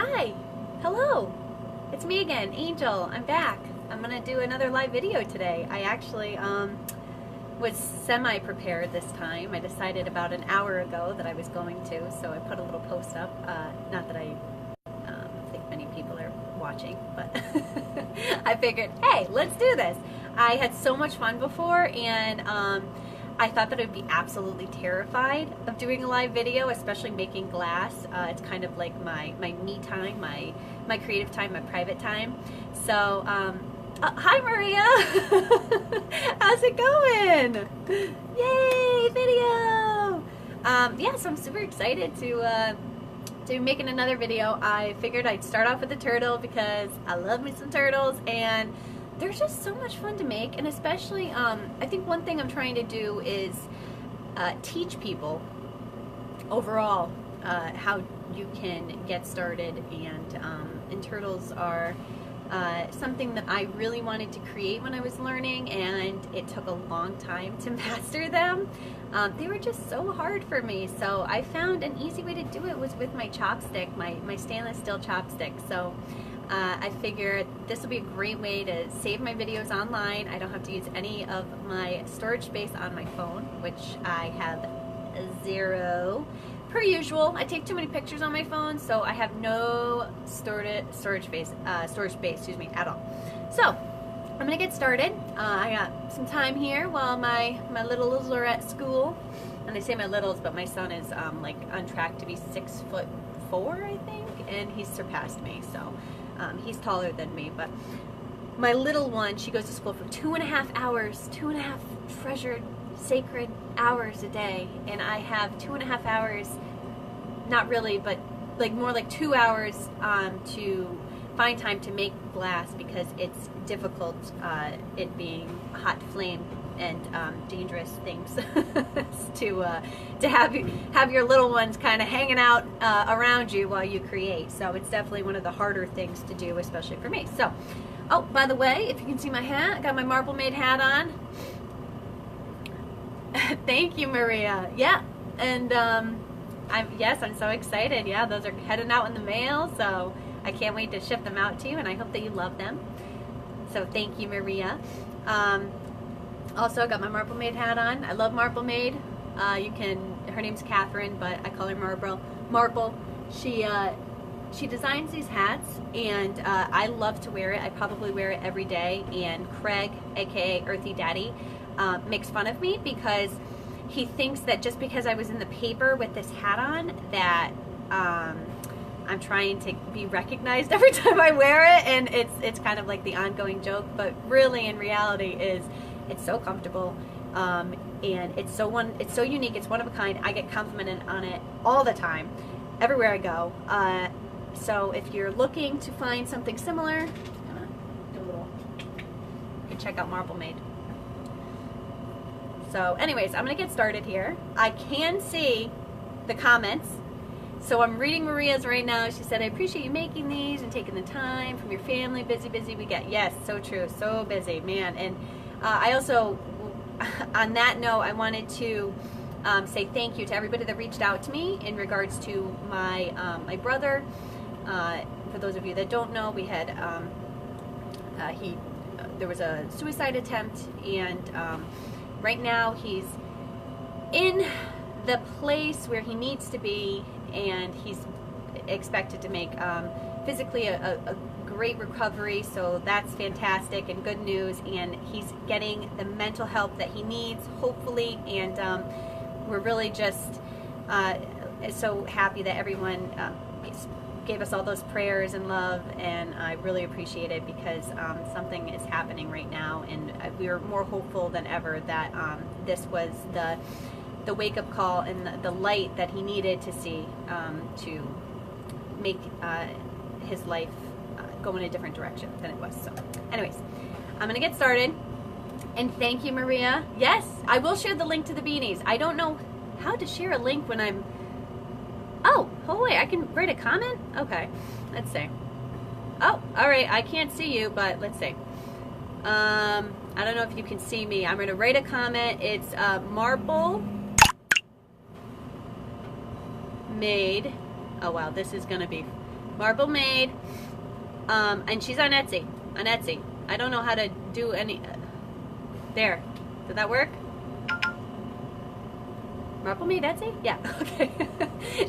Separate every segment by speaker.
Speaker 1: Hi, hello, it's me again, Angel. I'm back. I'm gonna do another live video today. I actually was semi-prepared this time. I decided about an hour ago that I was going to, so I put a little post up. Not that I think many people are watching, but I figured, hey, let's do this. I had so much fun before, and I thought that I would be absolutely terrified of doing a live video, especially making glass. It's kind of like my me time, my creative time, my private time. So, hi Maria! How's it going? Yay, video! Yeah, so I'm super excited to be making another video. I figured I'd start off with the turtle because I love me some turtles, and they're just so much fun to make, and especially, I think one thing I'm trying to do is teach people overall how you can get started, and turtles are something that I really wanted to create when I was learning, and it took a long time to master them. They were just so hard for me, so I found an easy way to do it was with my chopstick, my stainless steel chopstick. So I figured this will be a great way to save my videos online. I don't have to use any of my storage space on my phone, which I have zero. Per usual, I take too many pictures on my phone, so I have no storage space, at all. So I'm gonna get started. I got some time here while my littles are at school, and I say my littles, but my son is like on track to be 6'4", I think, and he's surpassed me. So. He's taller than me, but my little one, she goes to school for 2.5 hours, 2.5 treasured, sacred hours a day, and I have 2.5 hours, not really, but like more like 2 hours to find time to make glass because it's difficult, it being hot flame and dangerous things to have your little ones kind of hanging out around you while you create. So it's definitely one of the harder things to do, especially for me. So, oh, by the way, if you can see my hat, I got my Marble Made hat on. Thank you, Maria. Yeah, and I'm so excited. Yeah, those are heading out in the mail, so I can't wait to ship them out to you, and I hope that you love them. So thank you, Maria. Also, I got my Marble Made hat on. I love Marble Made. Her name's Catherine, but I call her Marble. She designs these hats, and I love to wear it. I probably wear it every day, and Craig, aka Earthy Daddy, makes fun of me because he thinks that just because I was in the paper with this hat on that I'm trying to be recognized every time I wear it, and it's kind of like the ongoing joke, but really in reality it's so comfortable, and it's so unique. It's one of a kind. I get complimented on it all the time, everywhere I go. So if you're looking to find something similar, you can check out Marble Made. So anyways, I'm gonna get started here. I can see the comments, so I'm reading Maria's right now. She said, I appreciate you making these and taking the time from your family. Busy we get. Yes, so true, so busy, man. And I also, on that note, I wanted to say thank you to everybody that reached out to me in regards to my my brother. For those of you that don't know, we had there was a suicide attempt, and right now he's in the place where he needs to be, and he's expected to make physically a great recovery, so that's fantastic and good news, and he's getting the mental help that he needs, hopefully, and we're really just so happy that everyone gave us all those prayers and love, and I really appreciate it because something is happening right now, and we are more hopeful than ever that this was the wake-up call and the light that he needed to see to make his life go in a different direction than it was. So anyways, I'm gonna get started, and thank you, Maria. Yes, I will share the link to the beanies. I don't know how to share a link when I'm wait, I can write a comment? Okay, let's see. Oh, alright, I can't see you, but let's see. I don't know if you can see me. I'm gonna write a comment. It's Marble Made. Oh wow, this is gonna be Marble Maid, and she's on Etsy. On Etsy. I don't know how to do any. There, did that work? Marble Maid Etsy? Yeah, okay.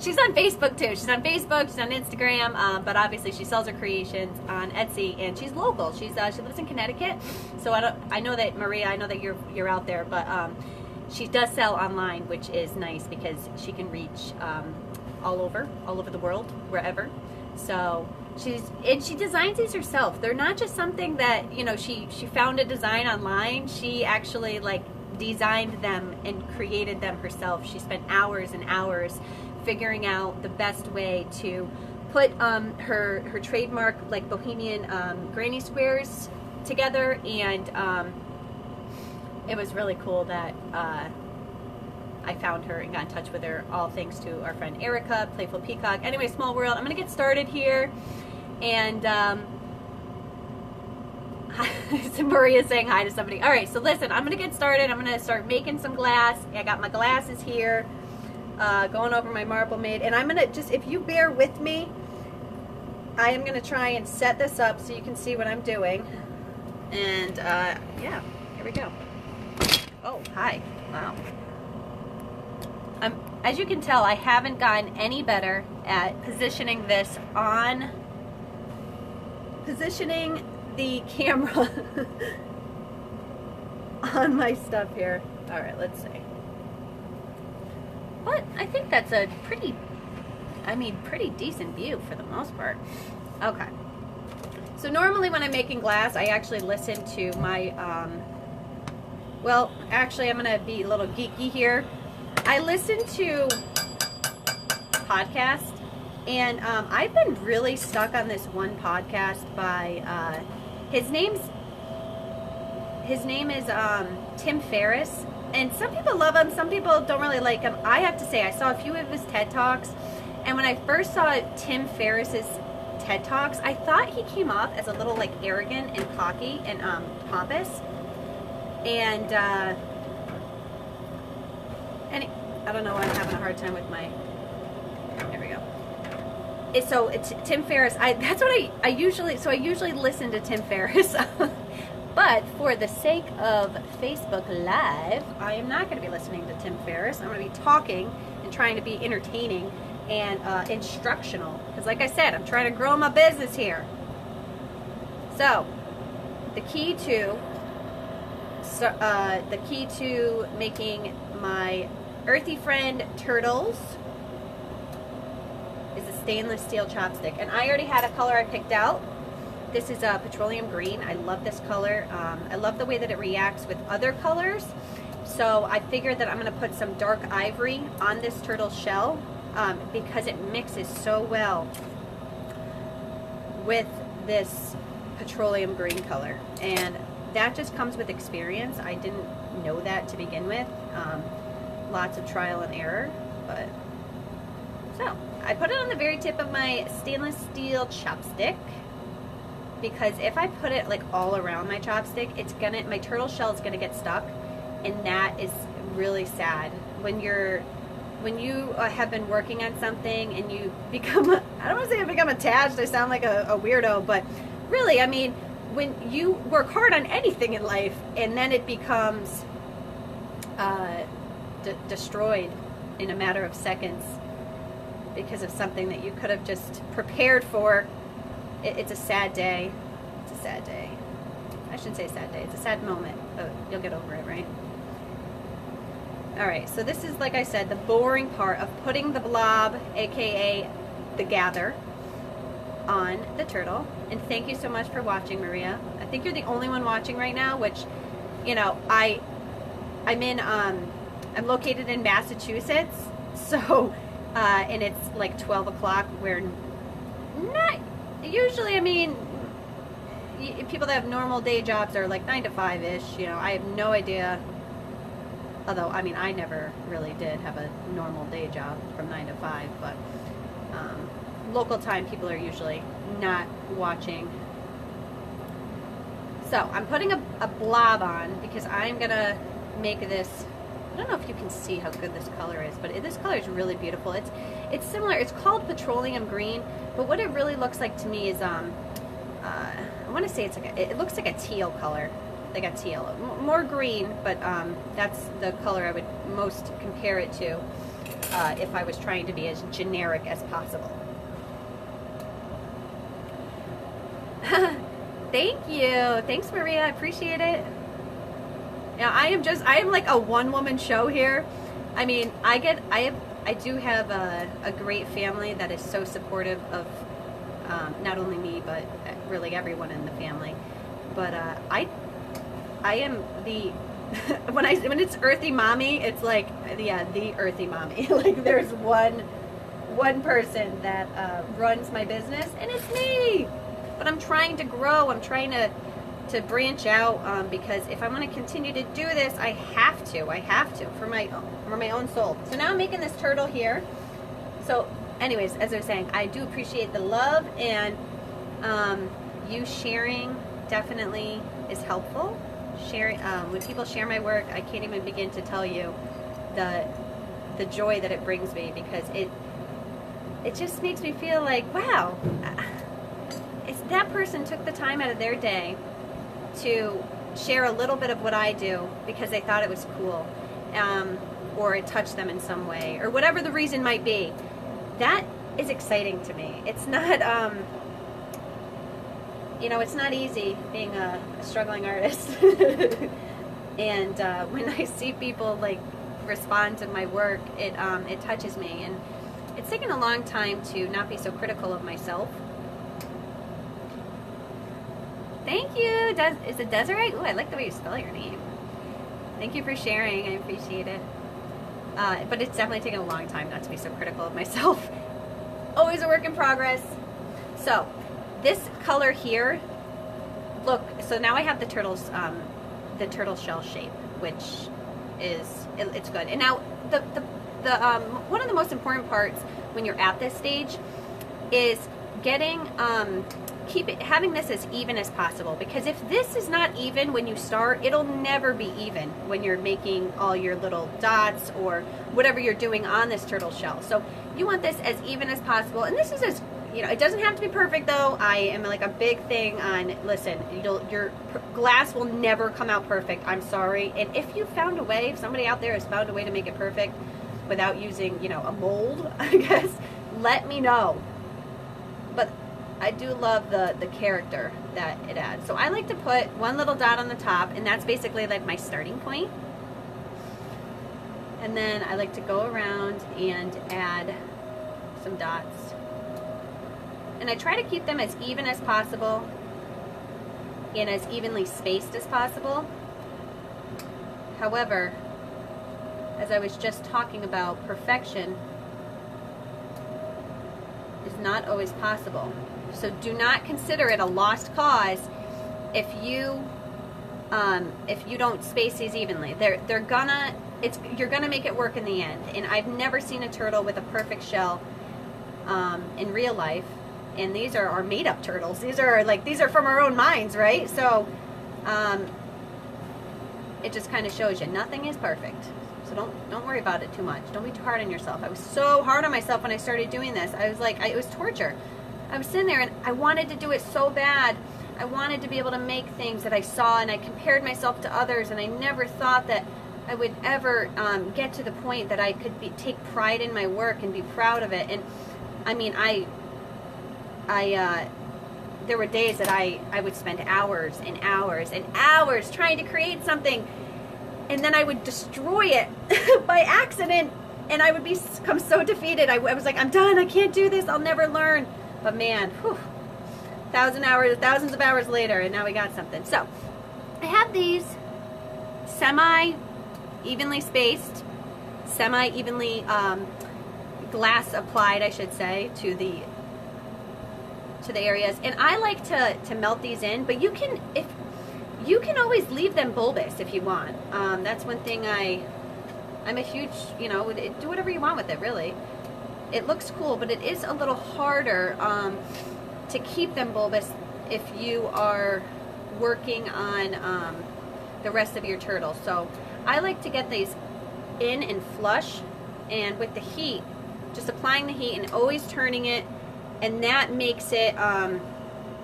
Speaker 1: She's on Facebook too. She's on Facebook, she's on Instagram, but obviously she sells her creations on Etsy, and she's local. She lives in Connecticut, so I know that, Maria, I know that you're out there, but she does sell online, which is nice because she can reach all over the world, wherever. So she designs these herself. They're not just something that, you know, she found a design online. She actually like designed them and created them herself. She spent hours and hours figuring out the best way to put her trademark like bohemian granny squares together, and it was really cool that I found her and got in touch with her, all thanks to our friend Erica, Playful Peacock. Anyway, small world. I'm gonna get started here, and Maria's saying hi to somebody. All right, so listen, I'm gonna get started. I'm gonna start making some glass. I got my glasses here, going over my Marble Maid, and I'm gonna just, if you bear with me, I am gonna try and set this up so you can see what I'm doing. And yeah, here we go. Oh, hi. Wow. As you can tell, I haven't gotten any better at positioning this on, positioning the camera on my stuff here. All right, let's see. But I think that's a pretty decent view for the most part. Okay. So normally when I'm making glass, I actually listen to my, well, actually I'm gonna be a little geeky here. I listen to podcasts, and I've been really stuck on this one podcast by, his name is Tim Ferriss, and some people love him, some people don't really like him. I have to say, I saw a few of his TED Talks, and when I first saw Tim Ferriss's TED Talks, I thought he came off as a little like arrogant and cocky and pompous, and I don't know why I'm having a hard time with my, there we go. So it's Tim Ferriss, that's what I usually listen to Tim Ferriss. But for the sake of Facebook Live, I am not going to be listening to Tim Ferriss. I'm going to be talking and trying to be entertaining and instructional. Because like I said, I'm trying to grow my business here. So, the key to making my Earthy Friend turtles is a stainless steel chopstick. And I already had a color I picked out. This is a petroleum green. I love this color. I love the way that it reacts with other colors. So I figured that I'm going to put some dark ivory on this turtle shell because it mixes so well with this petroleum green color. And that just comes with experience. I didn't know that to begin with. Lots of trial and error. But so I put it on the very tip of my stainless steel chopstick, because if I put it like all around my chopstick, my turtle shell is gonna get stuck, and that is really sad. When you have been working on something and you become, I don't want to say you become attached, I sound like a weirdo, but really, I mean, when you work hard on anything in life and then it becomes destroyed in a matter of seconds because of something that you could have just prepared for, it's a sad day. It's a sad day. I shouldn't say sad day. It's a sad moment, but you'll get over it, right? Alright, so this is, like I said, the boring part of putting the blob, aka the gather, on the turtle. And thank you so much for watching, Maria. I think you're the only one watching right now, which, you know, I'm located in Massachusetts, so, and it's like 12 o'clock, where not, usually, I mean, people that have normal day jobs are like 9 to 5-ish, you know. I have no idea, although, I mean, I never really did have a normal day job from 9 to 5, but local time, people are usually not watching. So I'm putting a blob on because I'm gonna make this, don't know if you can see how good this color is, but this color is really beautiful. It's similar. It's called petroleum green, but what it really looks like to me is I want to say it's like it looks like a teal color, like a teal, more green, but that's the color I would most compare it to if I was trying to be as generic as possible. Thank you. Thanks, Maria. I appreciate it. Now I am like a one-woman show here. I mean, I do have a great family that is so supportive of not only me, but really everyone in the family. But I am the when it's earthy mommy, it's like, yeah, the earthy mommy. Like there's one person that runs my business, and it's me. But I'm trying to grow. I'm trying to branch out because if I want to continue to do this, I have to for my own soul. So now I'm making this turtle here. So anyways, as I was saying, I do appreciate the love, and you sharing definitely is helpful. Sharing when people share my work, I can't even begin to tell you the joy that it brings me, because it just makes me feel like, wow, that person took the time out of their day to share a little bit of what I do because they thought it was cool, or it touched them in some way, or whatever the reason might be. That is exciting to me. It's not, it's not easy being a struggling artist. And when I see people like respond to my work, it touches me, and it's taken a long time to not be so critical of myself. Thank you. Is it Desiree? Ooh, I like the way you spell your name. Thank you for sharing. I appreciate it. But it's definitely taken a long time not to be so critical of myself. Always a work in progress. So this color here, look. So now I have the turtle shell shape, which is it's good. And now the one of the most important parts when you're at this stage is getting having this as even as possible, because if this is not even when you start, it'll never be even when you're making all your little dots or whatever you're doing on this turtle shell. So you want this as even as possible, and this is as, it doesn't have to be perfect though. I am like a big thing on, listen, your glass will never come out perfect. I'm sorry. And if you found a way, if somebody out there has found a way to make it perfect without using, a mold, I guess, let me know. But I do love the character that it adds. So I like to put one little dot on the top, and that's basically like my starting point. And then I like to go around and add some dots. And I try to keep them as even as possible and as evenly spaced as possible. However, as I was just talking about, perfection is not always possible. So do not consider it a lost cause if you don't space these evenly. You're gonna make it work in the end. And I've never seen a turtle with a perfect shell in real life. And these are our made-up turtles. These are from our own minds, right? So it just kind of shows you nothing is perfect. So don't worry about it too much. Don't be too hard on yourself. I was so hard on myself when I started doing this. I was like, it was torture. I was sitting there and I wanted to do it so bad. I wanted to be able to make things that I saw, and I compared myself to others, and I never thought that I would ever get to the point that I could take pride in my work and be proud of it. And I mean, there were days that I would spend hours and hours and hours trying to create something, and then I would destroy it by accident, and I would become so defeated. I was like, I'm done. I can't do this. I'll never learn. But man, whew, thousands of hours later, and now we got something. So I have these semi-evenly spaced, semi-evenly glass applied, I should say, to the areas. And I like to melt these in, but you can always leave them bulbous if you want. That's one thing I'm a huge, do whatever you want with it, really. It looks cool, but it is a little harder to keep them bulbous if you are working on the rest of your turtle. So I like to get these in and flush, and with the heat, just applying the heat and always turning it, and that makes it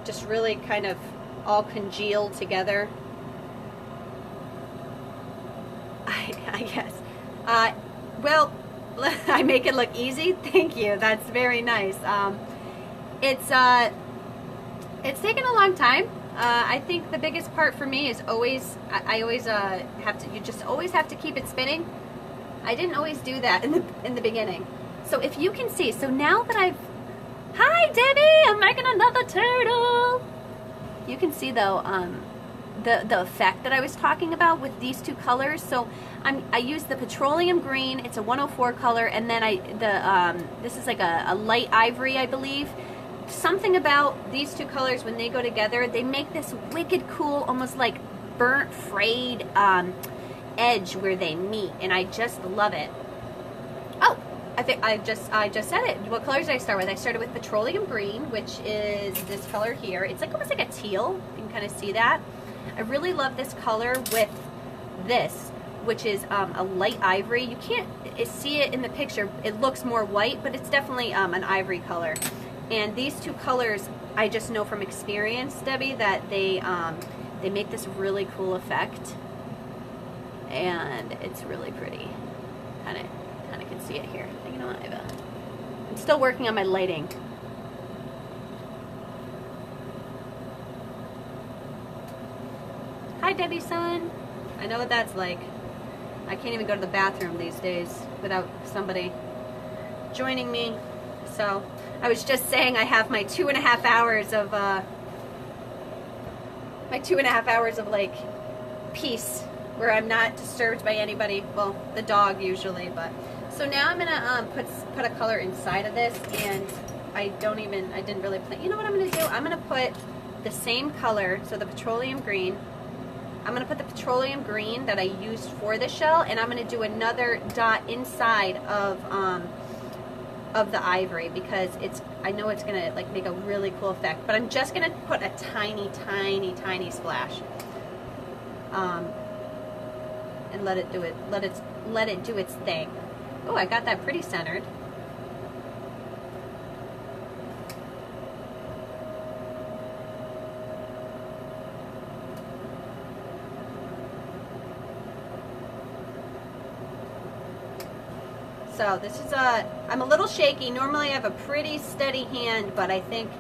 Speaker 1: just really kind of all congeal together. I guess. Well, I make it look easy. Thank you. That's very nice. It's taken a long time. I think the biggest part for me is always, I always have to, you just always have to keep it spinning. I didn't always do that in the beginning. So if you can see, so now that I've, hi Debbie, I'm making another turtle. You can see though, the effect that I was talking about with these two colors. So I used the petroleum green, it's a 104 color, and then this is like a light ivory, I believe. Something about these two colors, when they go together, they make this wicked cool, almost like burnt frayed edge where they meet, and I just love it. Oh, I think I just said it. What colors did I start with? I started with petroleum green, which is this color here. It's like almost like a teal. You can kind of see that. I really love this color with this, which is a light ivory. You can't see it in the picture. It looks more white, but it's definitely an ivory color. And these two colors, I just know from experience, Debbie, that they make this really cool effect, and it's really pretty. Kind of can see it here. You know what? I'm still working on my lighting. Hi, Debbie, son. I know what that's like. I can't even go to the bathroom these days without somebody joining me. So I was just saying I have my 2.5 hours of like peace where I'm not disturbed by anybody. Well, the dog usually, but so now I'm gonna put a color inside of this, and I didn't really plan. You know what I'm gonna do? I'm gonna put the same color, so the petroleum green. I'm gonna put the petroleum green that I used for the shell, and I'm gonna do another dot inside of the ivory, because I know it's gonna like make a really cool effect, but I'm just gonna put a tiny splash, and let it do its thing. Oh, I got that pretty centered. So this is I'm a little shaky. Normally I have a pretty steady hand, but I think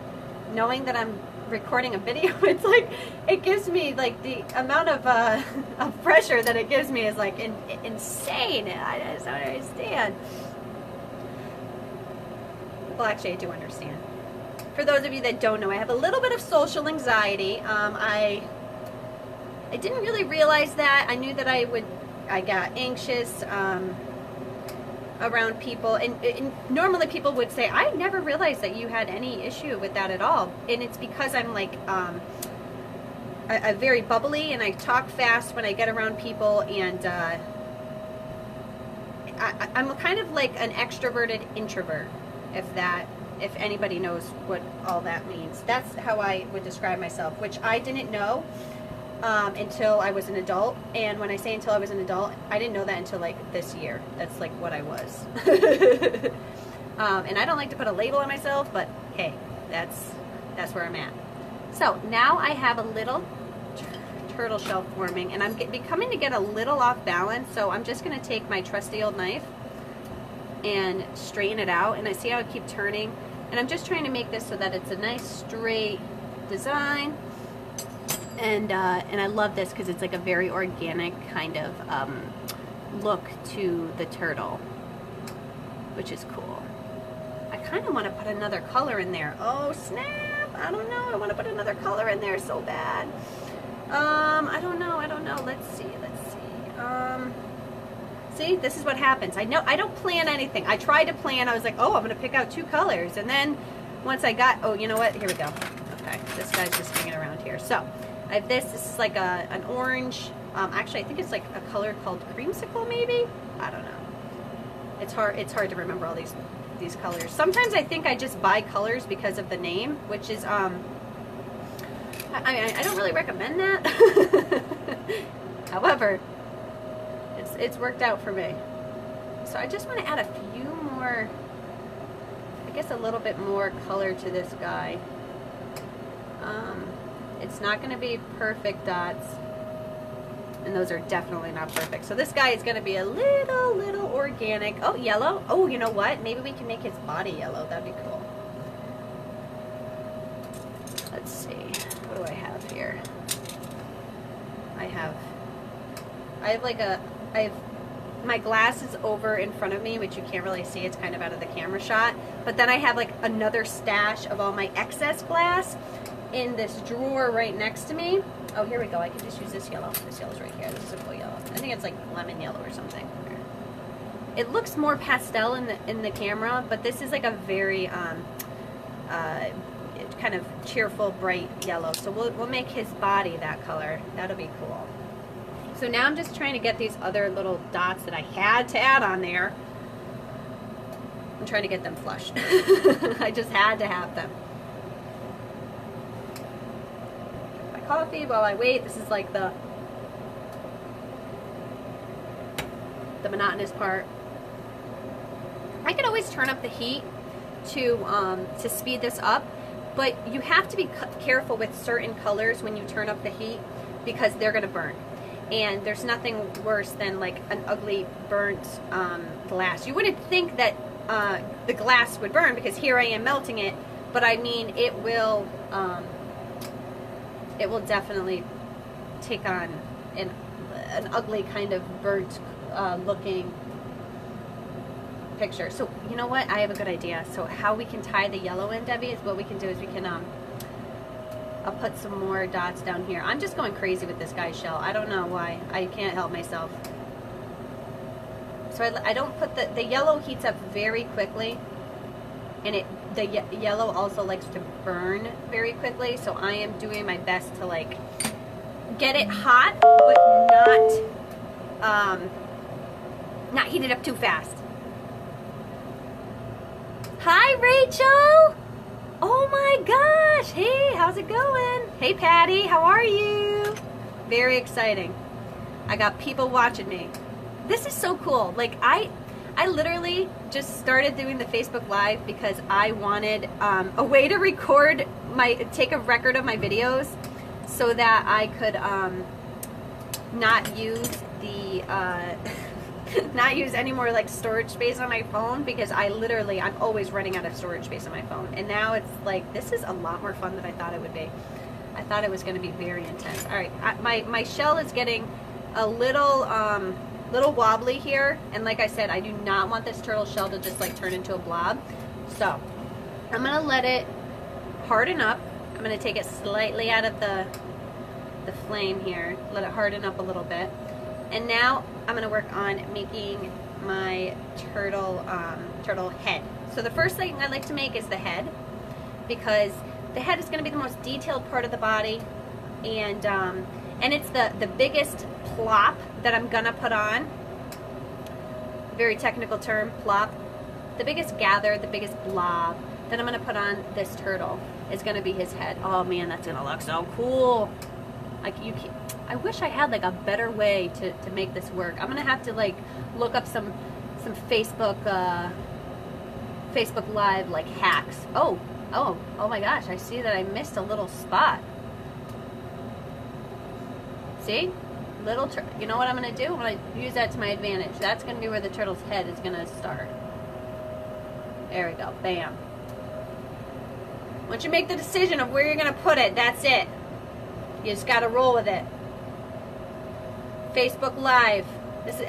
Speaker 1: knowing that I'm recording a video, it's like, it gives me like the amount of pressure that it gives me is like insane. I just don't understand. Well, actually I do understand. For those of you that don't know, I have a little bit of social anxiety. I didn't really realize that. I knew that I got anxious around people, and normally people would say, I never realized that you had any issue with that at all, and it's because I'm like I'm very bubbly, and I talk fast when I get around people, and I'm kind of like an extroverted introvert, if anybody knows what all that means. That's how I would describe myself, which I didn't know until I was an adult. And when I say until I was an adult, I didn't know that until like this year. That's like what I was. And I don't like to put a label on myself, but hey, that's where I'm at. So now I have a little turtle shell forming, and I'm becoming to get a little off balance, so I'm just going to take my trusty old knife and straighten it out. And I see how I keep turning, and I'm just trying to make this so that it's a nice straight design. And I love this because it's like a very organic kind of look to the turtle, which is cool. I kind of want to put another color in there. Oh snap! I don't know. I want to put another color in there so bad. I don't know. Let's see. See, this is what happens. I know I don't plan anything. I tried to plan. I was like, oh, I'm going to pick out 2 colors, and then once I got, oh, you know what? Here we go. Okay, this guy's just hanging around here. So I have this. This is like an orange. Actually, I think it's like a color called creamsicle, maybe. I don't know. It's hard to remember all these colors. Sometimes I think I just buy colors because of the name, which is I don't really recommend that. However, it's worked out for me. So I just want to add a few more, I guess a little bit more color to this guy. It's not going to be perfect dots, and those are definitely not perfect. So this guy is going to be a little organic. Oh, yellow. Oh, you know what? Maybe we can make his body yellow. That'd be cool. Let's see. What do I have here? I have my glass is over in front of me, which you can't really see. It's kind of out of the camera shot. But then I have like another stash of all my excess glass in this drawer right next to me. Oh, here we go. I can just use this yellow. This yellow's right here. This is a cool yellow. I think it's like lemon yellow or something. It looks more pastel in the camera, but this is like a very kind of cheerful, bright yellow. So we'll make his body that color. That'll be cool. So now I'm just trying to get these other little dots that I had to add on there. I'm trying to get them flush. I just had to have them. My coffee while I wait. This is like the monotonous part. I could always turn up the heat to speed this up, but you have to be careful with certain colors when you turn up the heat because they're going to burn. And there's nothing worse than like an ugly burnt glass. You wouldn't think that the glass would burn because here I am melting it, but I mean it will definitely take on an ugly kind of burnt looking picture. So you know what? I have a good idea. So how we can tie the yellow in, Debbie, is what we can do is we can I'll put some more dots down here. I'm just going crazy with this guy's shell. I don't know why. I can't help myself. So I don't put the yellow heats up very quickly, and the yellow also likes to burn very quickly. So I am doing my best to like get it hot, but not heat it up too fast. Hi, Rachel. Oh my gosh, hey, how's it going? Hey Patty, how are you? Very exciting. I got people watching me. This is so cool. Like I literally just started doing the Facebook Live because I wanted a way to take a record of my videos so that I could not use the not use any more like storage space on my phone because I'm always running out of storage space on my phone. And now it's like, this is a lot more fun than I thought it would be. I thought it was going to be very intense. All right, my shell is getting a little wobbly here. And like I said, I do not want this turtle shell to just like turn into a blob. So I'm going to let it harden up. I'm going to take it slightly out of the flame here, let it harden up a little bit. And now I'm going to work on making my turtle head. So the first thing I like to make is the head, because the head is going to be the most detailed part of the body, and it's the biggest plop that I'm going to put on. Very technical term, plop. The biggest gather, the biggest blob that I'm going to put on this turtle is going to be his head. Oh man, that's going to look so cool. Like I wish I had like a better way to make this work. I'm gonna have to like look up some Facebook Live like hacks. Oh my gosh! I see that I missed a little spot. See, you know what I'm gonna do? I'm gonna use that to my advantage. That's gonna be where the turtle's head is gonna start. There we go. Bam. Once you make the decision of where you're gonna put it, that's it. You just got to roll with it. Facebook Live. This is,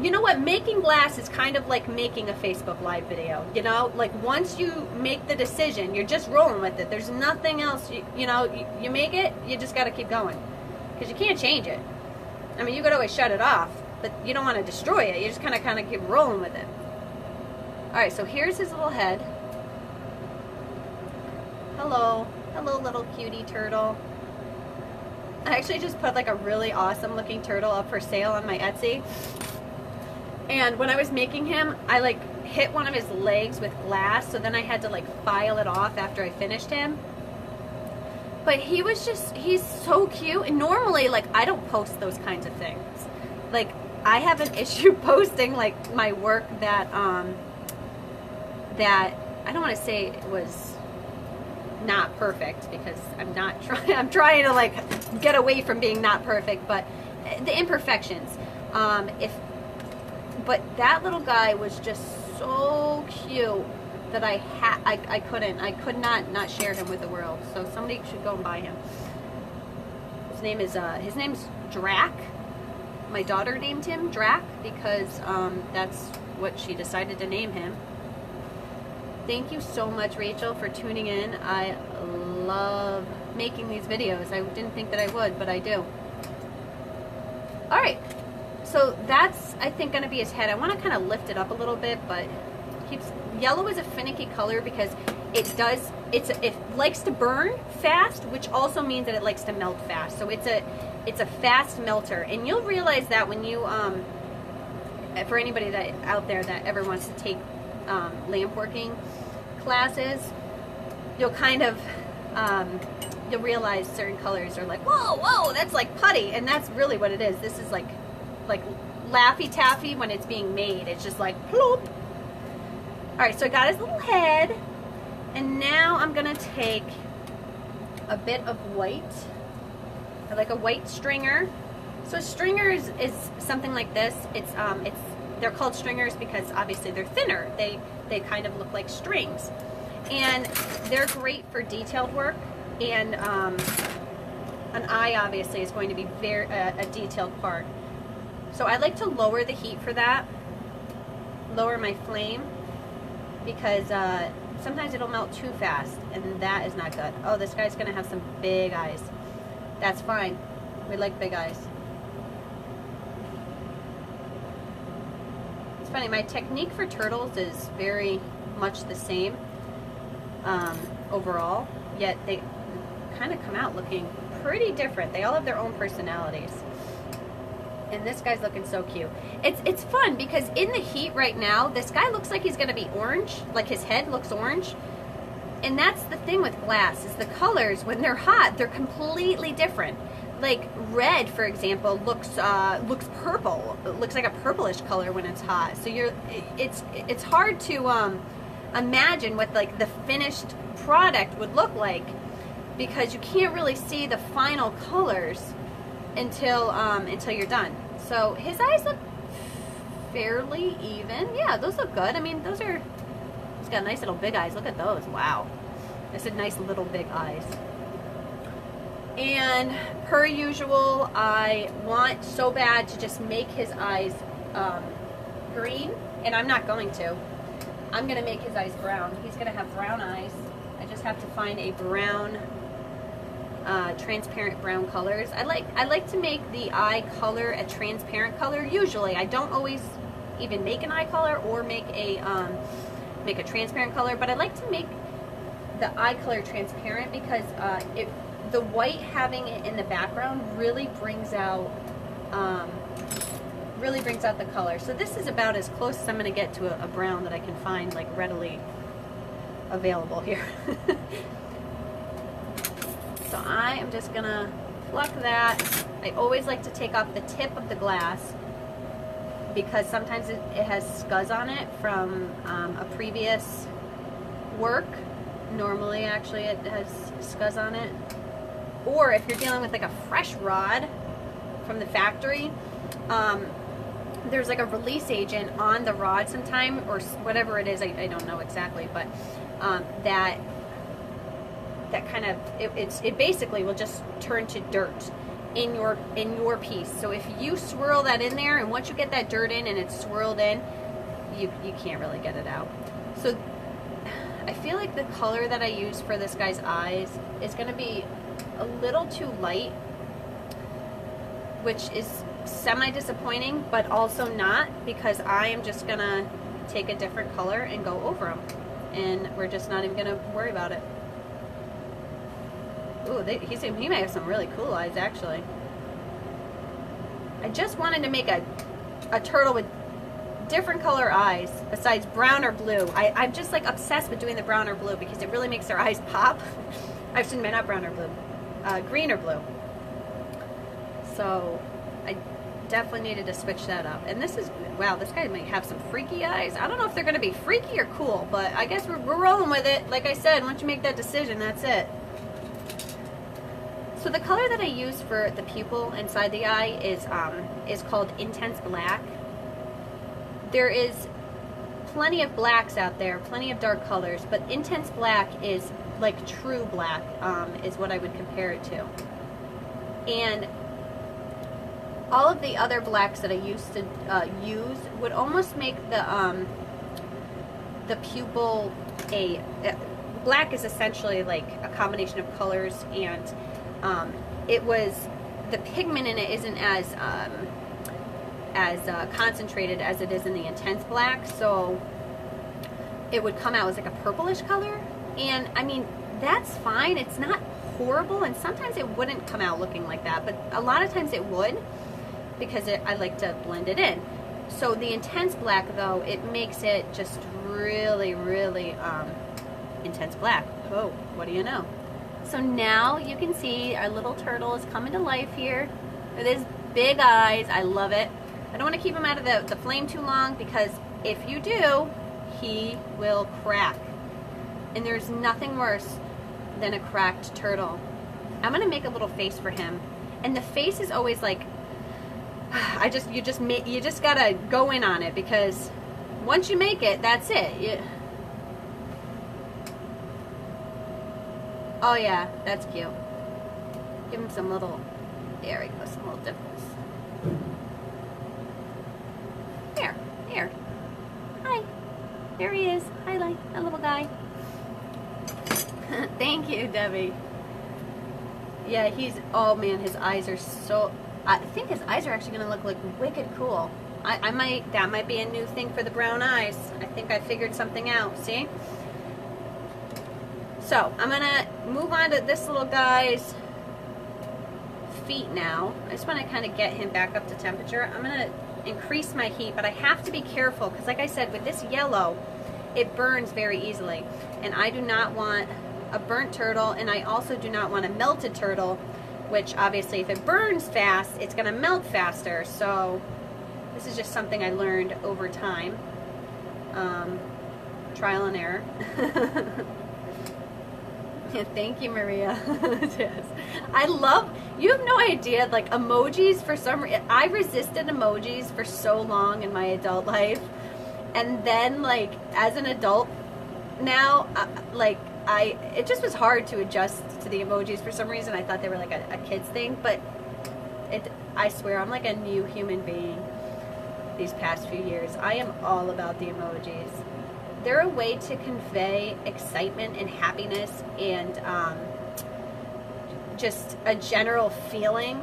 Speaker 1: you know what? Making glass is kind of like making a Facebook Live video. You know, like once you make the decision, you're just rolling with it. There's nothing else. You know, you make it. You just got to keep going because you can't change it. I mean, you could always shut it off, but you don't want to destroy it. You just kind of keep rolling with it. All right. So here's his little head. Hello, little cutie turtle. I actually just put like a really awesome looking turtle up for sale on my Etsy. And when I was making him, I like hit one of his legs with glass, so then I had to like file it off after I finished him. But he's so cute. And normally like I don't post those kinds of things. Like I have an issue posting like my work that that I don't want to say it was not perfect, because I'm not trying. I'm trying to like get away from being not perfect, but the imperfections. But that little guy was just so cute that I could not share him with the world. So somebody should go and buy him. His name's Drac. My daughter named him Drac because that's what she decided to name him. Thank you so much, Rachel, for tuning in. I love making these videos. I didn't think that I would, but I do. All right, so that's, I think, going to be his head. I want to kind of lift it up a little bit, but yellow is a finicky color because it likes to burn fast, which also means that it likes to melt fast. So it's a fast melter, and you'll realize that when you for anybody that out there that ever wants to take lampworking classes, you'll kind of you'll realize certain colors are like, whoa, that's like putty, and that's really what it is. This is like Laffy Taffy when it's being made. It's just like plop. All right, so I got his little head, and now I'm gonna take a bit of white. I like a white stringer. So stringers is something like this. They're called stringers because obviously they're thinner. They kind of look like strings, and they're great for detailed work. And an eye obviously is going to be a detailed part. So I like to lower the heat for that, lower my flame, because sometimes it'll melt too fast, and that is not good. Oh, this guy's gonna have some big eyes. That's fine. We like big eyes. It's funny, my technique for turtles is very much the same overall, yet they kind of come out looking pretty different. They all have their own personalities. And this guy's looking so cute. It's fun because in the heat right now, this guy looks like he's going to be orange. Like his head looks orange. And that's the thing with glass, is the colors, when they're hot, they're completely different. Like red, for example, looks purple. It looks like a purplish color when it's hot. So it's hard to imagine what like the finished product would look like, because you can't really see the final colors until you're done. So his eyes look fairly even. Yeah, those look good. I mean, he's got nice little big eyes. Look at those. Wow. I said nice little big eyes. And per usual, I want so bad to just make his eyes green, and I'm not going to. I'm going to make his eyes brown. He's going to have brown eyes. I just have to find a brown, transparent brown colors. I like to make the eye color a transparent color. Usually, I don't always even make an eye color or make a transparent color, but I like to make the eye color transparent because the white having it in the background really brings out the color. So this is about as close as I'm going to get to a brown that I can find like readily available here. So I am just going to pluck that. I always like to take off the tip of the glass because sometimes it has scuzz on it from a previous work. Normally, actually, it has scuzz on it. Or if you're dealing with like a fresh rod from the factory, there's like a release agent on the rod sometime, or whatever it is, I don't know exactly, but that kind of, it basically will just turn to dirt in your piece. So if you swirl that in there, and once you get that dirt in and it's swirled in, you can't really get it out. So I feel like the color that I use for this guy's eyes is going to be a little too light, which is semi-disappointing, but also not, because I am just going to take a different color and go over them, and we're just not even going to worry about it. Ooh, he may have some really cool eyes, actually. I just wanted to make a turtle with different color eyes besides brown or blue. I'm just like obsessed with doing the brown or blue because it really makes their eyes pop. I've seen not brown or blue, green or blue. So definitely needed to switch that up. And this is, wow, this guy might have some freaky eyes. I don't know if they're going to be freaky or cool, but I guess we're rolling with it. Like I said, once you make that decision, that's it. So the color that I use for the pupil inside the eye is called Intense Black. There is plenty of blacks out there, plenty of dark colors, but Intense Black is like true black, is what I would compare it to. And all of the other blacks that I used to use would almost make the pupil black is essentially like a combination of colors, and the pigment in it isn't as concentrated as it is in the Intense Black, so it would come out as like a purplish color. And I mean, that's fine, it's not horrible, and sometimes it wouldn't come out looking like that, but a lot of times it would, because I like to blend it in. So the Intense Black, though, it makes it just really, really intense black. Oh, what do you know? So now you can see our little turtle is coming to life here with his big eyes. I love it. I don't want to keep him out of the flame too long, because if you do, he will crack. And there's nothing worse than a cracked turtle. I'm going to make a little face for him. And the face is always like, you just gotta go in on it, because once you make it, that's it. Oh yeah, that's cute. Give him some little, there we go, some little dimples. Here. Hi. There he is. Hi, a little guy. Thank you, Debbie. Yeah, oh man, his eyes are so, I think his eyes are actually going to look like wicked cool. That might be a new thing for the brown eyes. I think I figured something out, see? So, I'm going to move on to this little guy's feet now. I just want to kind of get him back up to temperature. I'm going to increase my heat, but I have to be careful, because like I said, with this yellow, it burns very easily. And I do not want a burnt turtle, and I also do not want a melted turtle, which obviously if it burns fast, it's going to melt faster. So this is just something I learned over time. Trial and error. Thank you, Maria. Yes. You have no idea, like emojis for some reason, I resisted emojis for so long in my adult life. And then like as an adult now, it just was hard to adjust to the emojis for some reason. I thought they were like a kid's thing, but I swear I'm like a new human being these past few years. I am all about the emojis. They're a way to convey excitement and happiness and just a general feeling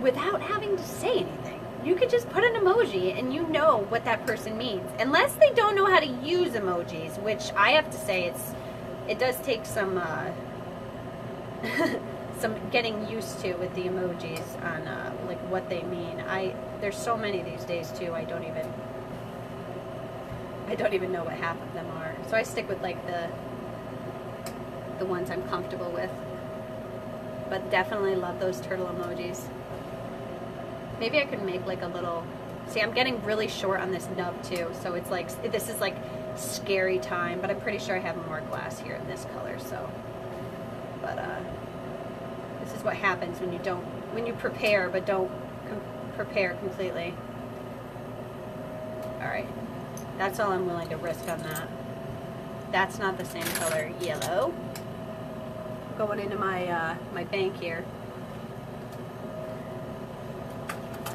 Speaker 1: without having to say anything. You could just put an emoji and you know what that person means. Unless they don't know how to use emojis, which I have to say it does take some some getting used to with the emojis on like what they mean. There's so many these days too. I don't even know what half of them are. So I stick with like the ones I'm comfortable with. But definitely love those turtle emojis. Maybe I could make like a little, see, I'm getting really short on this nub too, so it's like, this is like scary time, but I'm pretty sure I have more glass here in this color, so, but this is what happens when you prepare, but don't prepare completely. Alright, that's all I'm willing to risk on that. That's not the same color, yellow. Going into my, my bank here.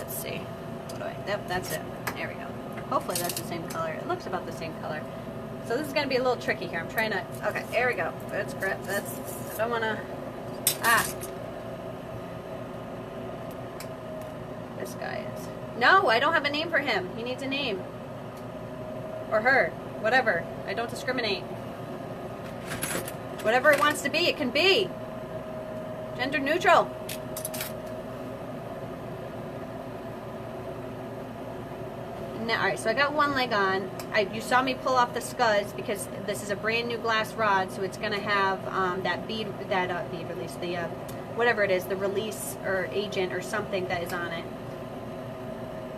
Speaker 1: See. Yep, that's it. There we go. Hopefully that's the same color. It looks about the same color. So this is going to be a little tricky here. I'm trying to... Okay, there we go. That's great. I don't want to... This guy is... No, I don't have a name for him. He needs a name. Or her. Whatever. I don't discriminate. Whatever it wants to be, it can be. Gender neutral. Now, all right, so I got one leg on. You saw me pull off the scuds because this is a brand new glass rod, so it's going to have that bead release, the whatever it is, the release or agent or something that is on it.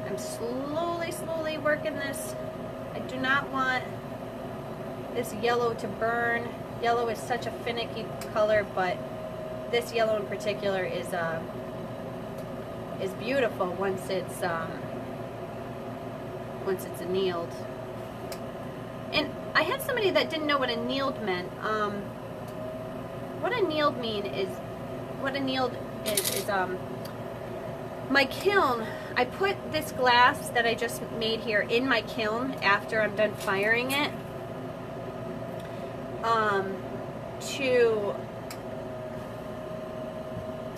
Speaker 1: I'm slowly working this. I do not want this yellow to burn. Yellow is such a finicky color, but this yellow in particular is beautiful once it's annealed. And I had somebody that didn't know what annealed meant. What annealed is my kiln. I put this glass that I just made here in my kiln after I'm done firing it,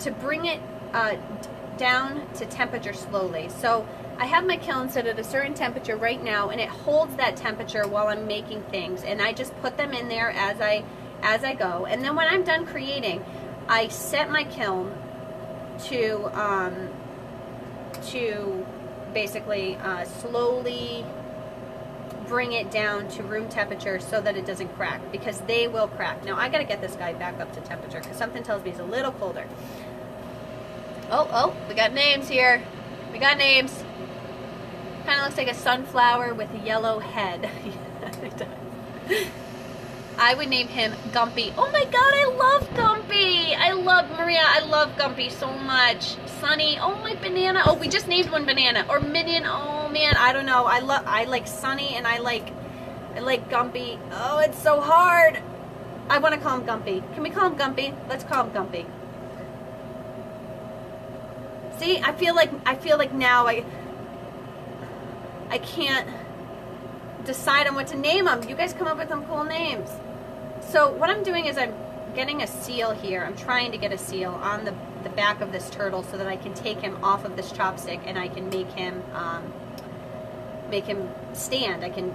Speaker 1: to bring it down to temperature slowly. So I have my kiln set at a certain temperature right now, and it holds that temperature while I'm making things, and I just put them in there as I go. And then when I'm done creating, I set my kiln to basically slowly bring it down to room temperature so that it doesn't crack, because they will crack. Now I gotta get this guy back up to temperature because something tells me he's a little colder. Oh, we got names here. We got names. Kind of looks like a sunflower with a yellow head. It does. I would name him Gumpie. Oh my god, I love Gumpie. I love Maria. I love Gumpie so much. Sunny. Oh, my banana. Oh, we just named one banana. Or Minion. Oh man, I don't know. I like Sunny and I like Gumpie. Oh, it's so hard. I want to call him Gumpie. Can we call him Gumpie? Let's call him Gumpie. See, I feel like now I can't decide on what to name them. You guys come up with some cool names. So what I'm doing is I'm getting a seal here. I'm trying to get a seal on the back of this turtle so that I can take him off of this chopstick and I can make him stand. I can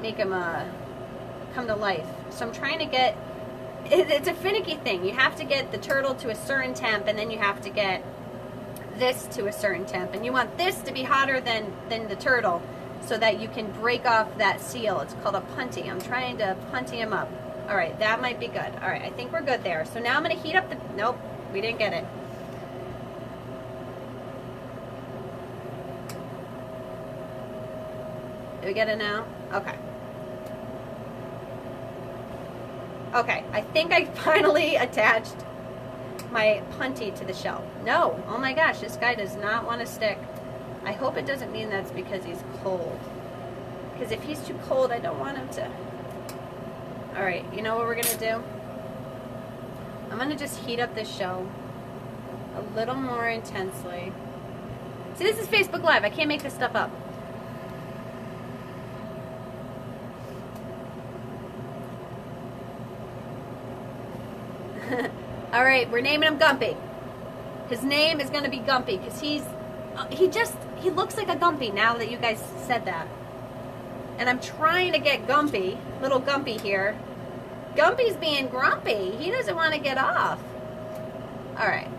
Speaker 1: make him come to life. So I'm trying to get, it's a finicky thing. You have to get the turtle to a certain temp, and then you have to get this to a certain temp, and you want this to be hotter than the turtle so that you can break off that seal. It's called a punty. I'm trying to punty him up. All right, that might be good. All right, I think we're good there. So now I'm going to heat up the, nope, we didn't get it. Did we get it now? Okay. Okay, I think I finally attached my punty to the shelf. No, oh my gosh, this guy does not want to stick. I hope it doesn't mean that's because he's cold. Because if he's too cold, I don't want him to. All right, you know what we're gonna do? I'm gonna just heat up this shell a little more intensely. See, this is Facebook Live. I can't make this stuff up. All right, we're naming him Gumpie. His name is going to be Gumpie because he looks like a Gumpie now that you guys said that. And I'm trying to get Gumpie, little Gumpie here. Gumpie's being grumpy. He doesn't want to get off. All right.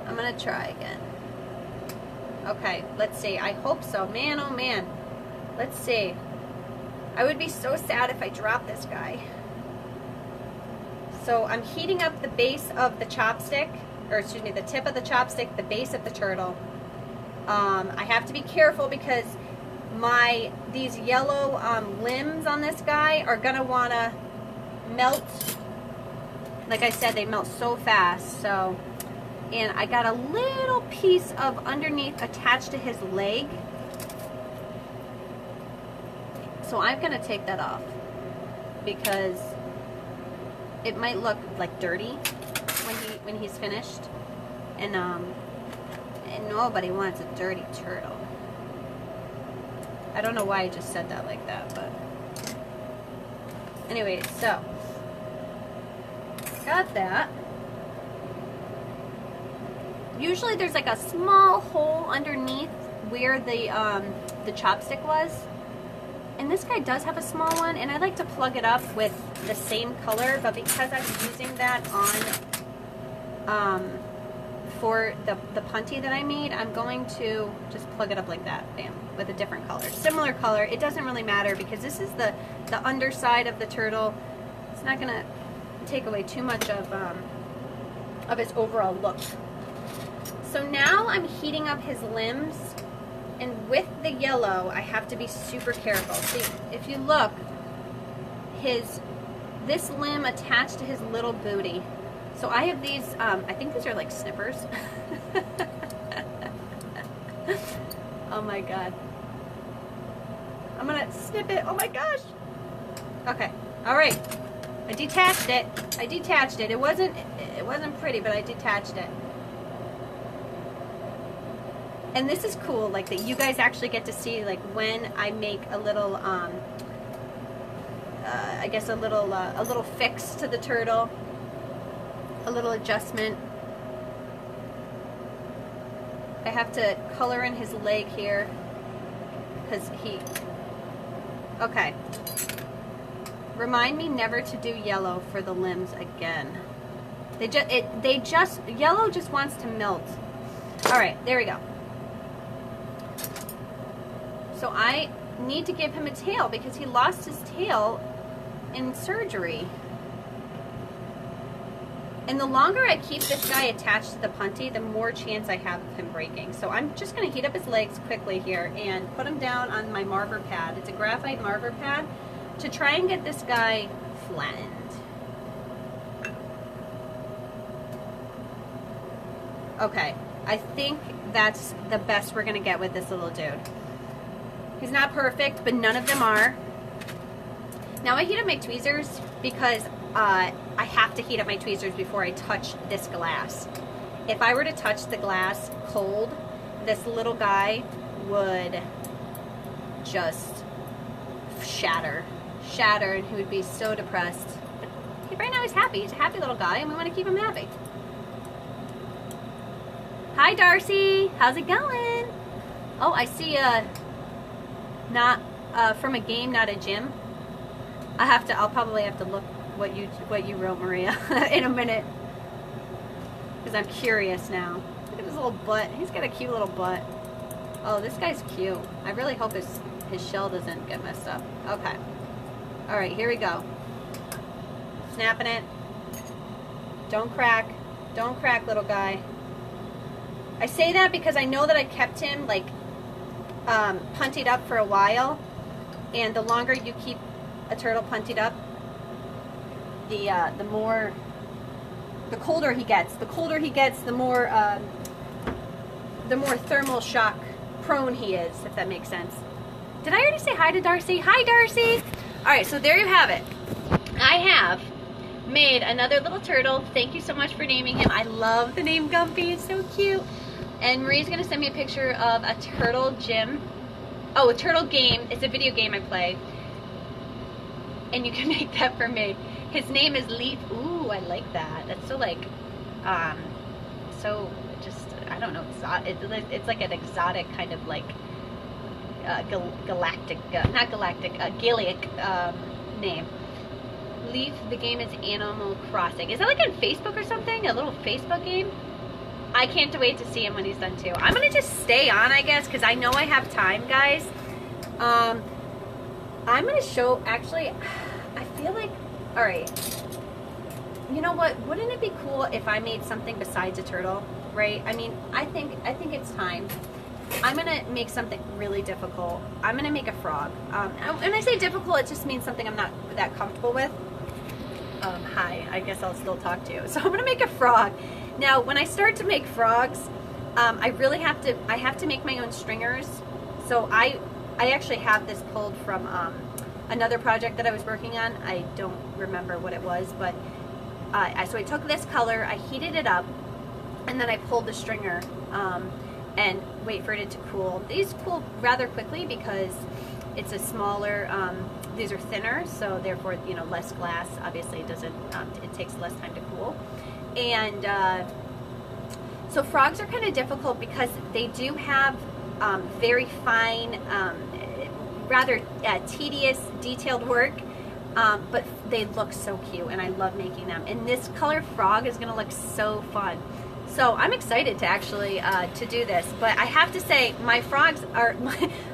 Speaker 1: I'm going to try again. Okay, let's see. I hope so. Man, oh man. Let's see. I would be so sad if I dropped this guy. So I'm heating up the base of the chopstick, or excuse me, the tip of the chopstick, the base of the turtle. I have to be careful because these yellow limbs on this guy are gonna wanna melt. Like I said, they melt so fast. So, and I got a little piece of underneath attached to his leg. So I'm gonna take that off because it might look like dirty when he's finished, and nobody wants a dirty turtle. I don't know why I just said that like that, but anyway, so got that. Usually there's like a small hole underneath where the chopstick was. And this guy does have a small one, and I like to plug it up with the same color, but because I'm using that on for the punty that I made, I'm going to just plug it up like that, bam, with a different color. Similar color. It doesn't really matter because this is the underside of the turtle. It's not going to take away too much of his overall look. So now I'm heating up his limbs, and with the yellow, I have to be super careful. See, if you look, this limb attached to his little booty. So I have these, I think these are like snippers. Oh my God. I'm gonna snip it, oh my gosh. Okay, all right. I detached it. It wasn't pretty, but I detached it. And this is cool, like that you guys actually get to see, like when I make a little, I guess a little fix to the turtle, a little adjustment. I have to color in his leg here, because okay. Remind me never to do yellow for the limbs again. Yellow just wants to melt. All right, there we go. So I need to give him a tail because he lost his tail in surgery. And the longer I keep this guy attached to the punty, the more chance I have of him breaking. So I'm just going to heat up his legs quickly here and put him down on my marver pad. It's a graphite marver pad to try and get this guy flattened. Okay, I think that's the best we're going to get with this little dude. He's not perfect, but none of them are. Now I heat up my tweezers because I have to heat up my tweezers before I touch this glass. If I were to touch the glass cold, this little guy would just shatter, and he would be so depressed. But right now he's happy. He's a happy little guy, and we want to keep him happy. Hi, Darcy. How's it going? Oh, I see not from a game, not a gym. I'll probably have to look what you wrote, Maria, in a minute, because I'm curious now. Look at his little butt. He's got a cute little butt. Oh, this guy's cute. I really hope his shell doesn't get messed up. Okay. All right, here we go. Snapping it. Don't crack. Don't crack, little guy. I say that because I know that I kept him like puntied up for a while, and the longer you keep a turtle puntied up, the colder he gets. The colder he gets, the more thermal shock prone he is, if that makes sense. Did I already say hi to Darcy? Hi, Darcy. All right, so there you have it. I have made another little turtle. Thank you so much for naming him. I love the name Gumpie. It's so cute. And Marie's gonna send me a picture of a turtle gym. Oh, a turtle game. It's a video game I play. And you can make that for me. His name is Leaf. Ooh, I like that. That's so like, so just, I don't know, it's like an exotic kind of like galactic, not galactic, Gaelic name. Leaf, the game is Animal Crossing. Is that like on Facebook or something? A little Facebook game? I can't wait to see him when he's done too. I'm going to just stay on, I guess, because I know I have time, guys. I'm going to show, actually, I feel like, all right, you know what? Wouldn't it be cool if I made something besides a turtle, right? I mean, I think it's time. I'm going to make something really difficult. I'm going to make a frog. When I say difficult, it just means something I'm not that comfortable with. Hi, I guess I'll still talk to you. So I'm going to make a frog. Now, when I start to make frogs, I have to make my own stringers. So I actually have this pulled from another project that I was working on. I don't remember what it was, but so I took this color, I heated it up, and then I pulled the stringer and wait for it to cool. These cool rather quickly because it's a smaller, these are thinner, so therefore, you know, less glass. Obviously, it doesn't, it takes less time to cool. And so frogs are kind of difficult because they do have very fine, rather tedious, detailed work, but they look so cute, and I love making them. And this color frog is going to look so fun. So I'm excited to actually to do this, but I have to say my frogs are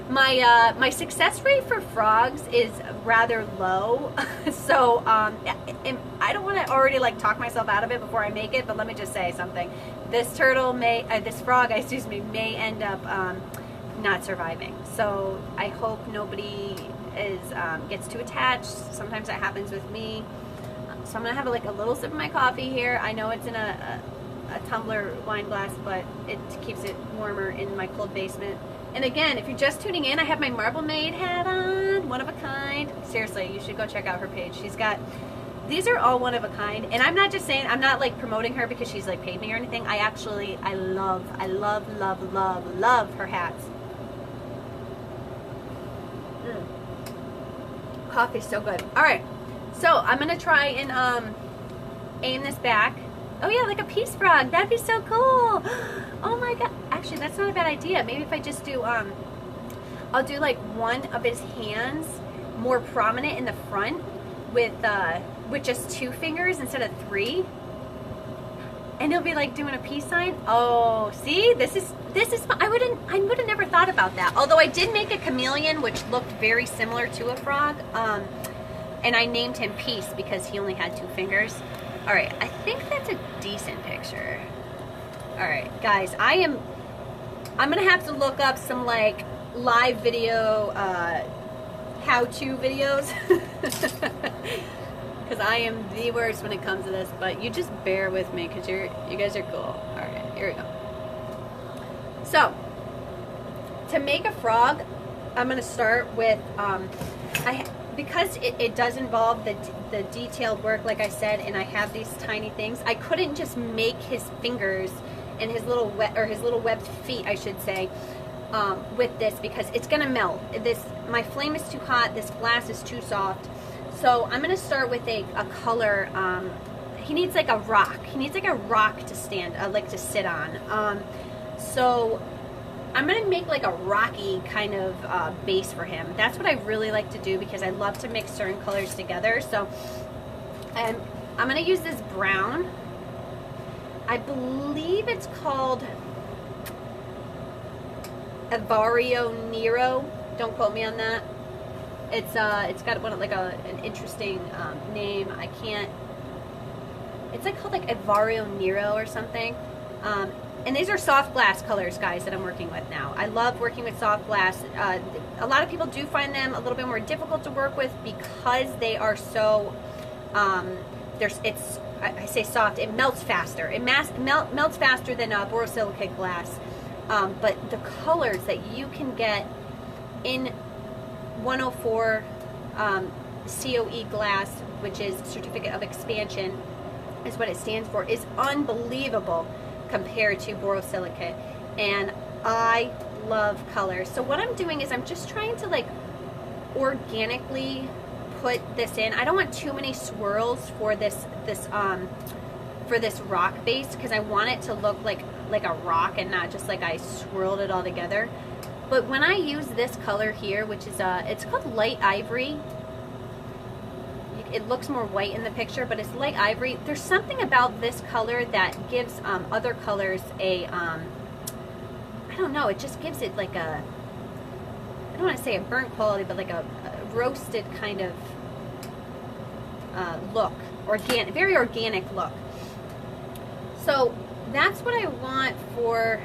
Speaker 1: my success rate for frogs is rather low. So I don't want to already like talk myself out of it before I make it, but let me just say something. This turtle this frog, excuse me, may end up not surviving. So I hope nobody gets too attached. Sometimes that happens with me. So I'm gonna have like a little sip of my coffee here. I know it's in a tumbler wine glass, but it keeps it warmer in my cold basement. And again, if you're just tuning in, I have my Marble Maid hat on, one of a kind. Seriously, you should go check out her page. She's got, these are all one of a kind. And I'm not just saying, I'm not like promoting her because she's like paid me or anything. I love her hats. Coffee's so good. All right, so I'm gonna try and aim this back. Oh yeah, like a peace frog. That'd be so cool. Oh my god. Actually, that's not a bad idea. Maybe if I just do, I'll do like one of his hands more prominent in the front with just 2 fingers instead of 3. And he'll be like doing a peace sign. Oh, see, this is fun. I would have never thought about that. Although I did make a chameleon, which looked very similar to a frog. And I named him Peace because he only had 2 fingers. All right, I think that's a decent picture. All right, guys, I'm gonna have to look up some like live video how-to videos because I am the worst when it comes to this. But you just bear with me because you guys are cool. All right, here we go. So to make a frog, I'm gonna start with because it does involve the detailed work, like I said, and I have these tiny things. I couldn't just make his fingers and his little webbed feet, I should say, with this because it's gonna melt. My flame is too hot. This glass is too soft. So I'm gonna start with a color. He needs like a rock. He needs like a rock to stand, like to sit on. So I'm going to make like a rocky kind of base for him. That's what I really like to do because I love to mix certain colors together. So I'm going to use this brown. I believe it's called Avario Nero. Don't quote me on that. It's got one like an interesting name. I can't. It's like called like Avario Nero or something. And these are soft glass colors, guys, that I'm working with now. I love working with soft glass. A lot of people do find them a little bit more difficult to work with because they are so, I say soft, it melts faster. It melts faster than borosilicate glass. But the colors that you can get in 104 COE glass, which is Certificate of Expansion, is what it stands for, is unbelievable compared to borosilicate. And I love colors. So what I'm doing is I'm just trying to like organically put this in. I don't want too many swirls for this rock base because I want it to look like a rock and not just like I swirled it all together. But when I use this color here, which is it's called light ivory. It looks more white in the picture, but it's light ivory. There's something about this color that gives other colors a, I don't know, it just gives it like a, I don't want to say a burnt quality, but like a roasted kind of look, very organic look. So that's what I want for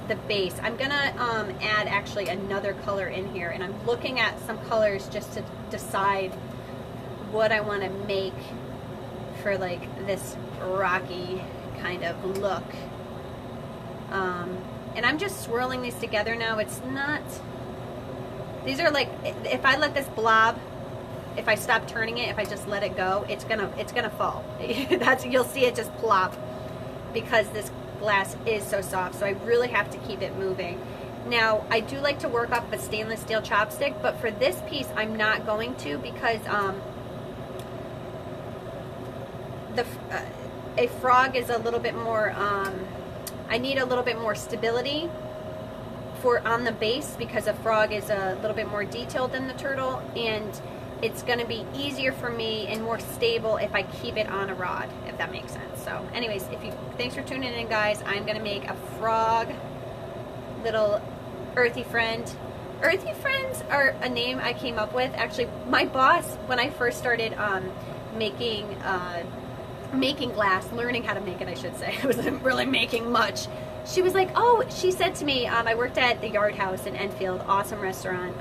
Speaker 1: the base. I'm gonna add actually another color in here, and I'm looking at some colors just to decide what I want to make for like this rocky kind of look. And I'm just swirling these together now. It's not, these are like, if I let this blob, if I stop turning it, if I just let it go, it's gonna fall. You'll see it just plop because this glass is so soft. So I really have to keep it moving. Now, I do like to work off a stainless steel chopstick, but for this piece, I'm not going to because a frog is a little bit more, I need a little bit more stability on the base because a frog is a little bit more detailed than the turtle, and it's going to be easier for me and more stable if I keep it on a rod, if that makes sense. So anyways, thanks for tuning in, guys. I'm going to make a frog little earthy friend. Earthy friends are a name I came up with. Actually, my boss, when I first started making glass, learning how to make it, I should say, I wasn't really making much. She was like, oh, she said to me, I worked at the Yard House in Enfield, awesome restaurant,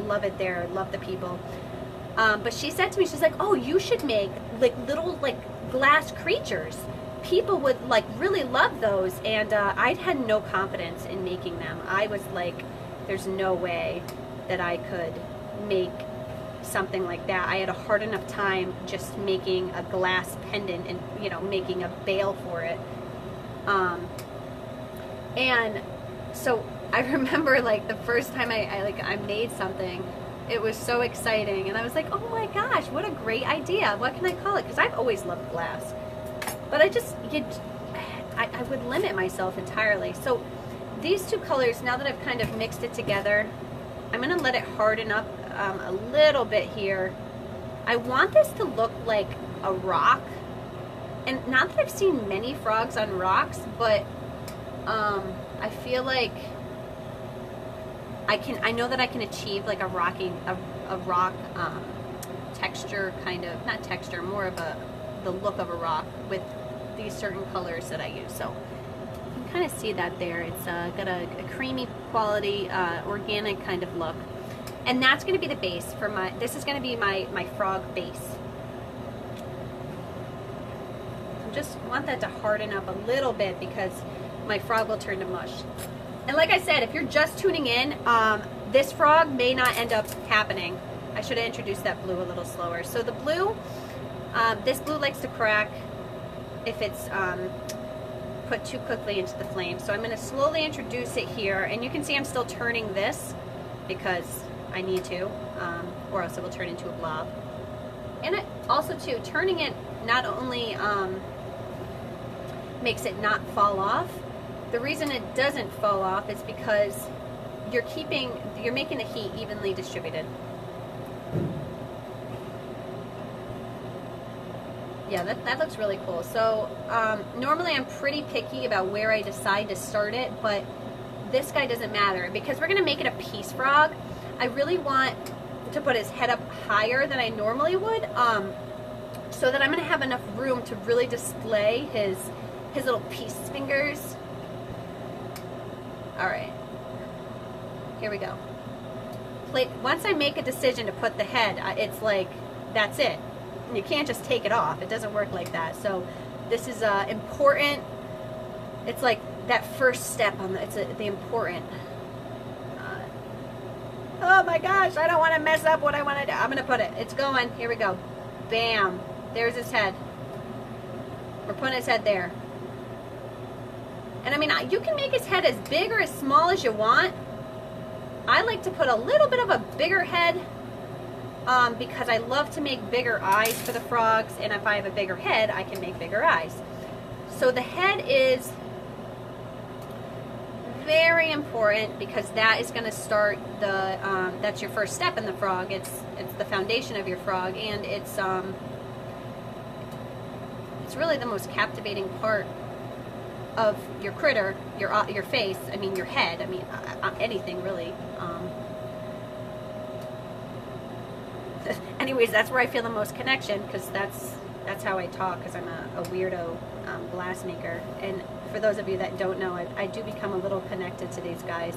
Speaker 1: love it there, love the people. But she said to me, she's like, oh, you should make like little like glass creatures. People would like really love those. And I had no confidence in making them. I was like, there's no way that I could make something like that. I had a hard enough time just making a glass pendant and, you know, making a bail for it. And so I remember like the first time I made something, it was so exciting, and I was like, oh my gosh, what a great idea. What can I call it? Because I've always loved glass, but I would limit myself entirely. So these two colors, now that I've kind of mixed it together, I'm going to let it harden up a little bit here. I want this to look like a rock, and not that I've seen many frogs on rocks, but I feel like I know that I can achieve like a rock texture, kind of, not texture, more of the look of a rock with these certain colors that I use. So you can kind of see that there. It's got a creamy quality, organic kind of look. And that's going to be the base for this is going to be my frog base. I just want that to harden up a little bit because my frog will turn to mush. And like I said, if you're just tuning in, this frog may not end up happening. I should have introduced that blue a little slower. So the blue, this blue likes to crack if it's put too quickly into the flame. So I'm going to slowly introduce it here, and you can see I'm still turning this because I need to, or else it will turn into a blob. And it also too, turning it not only makes it not fall off. The reason it doesn't fall off is because you're making the heat evenly distributed. Yeah, that looks really cool. So normally I'm pretty picky about where I decide to start it, but this guy doesn't matter because we're going to make it a peace frog. I really want to put his head up higher than I normally would, so that I'm going to have enough room to really display his little peace fingers. All right, here we go. Once I make a decision to put the head, it's like, that's it. You can't just take it off. It doesn't work like that. So this is important. It's like that first step on the important. Oh my gosh, I don't want to mess up what I want to do. I'm going to put it. It's going. Here we go. Bam. There's his head. We're putting his head there. And I mean, you can make his head as big or as small as you want. I like to put a little bit of a bigger head because I love to make bigger eyes for the frogs. And if I have a bigger head, I can make bigger eyes. So the head is very important because that is going to start that's your first step in the frog. It's the foundation of your frog, and it's really the most captivating part of your critter, your face, I mean your head, I mean anything really. Anyways, that's where I feel the most connection because that's how I talk, because I'm a weirdo glass maker. And for those of you that don't know, I do become a little connected to these guys.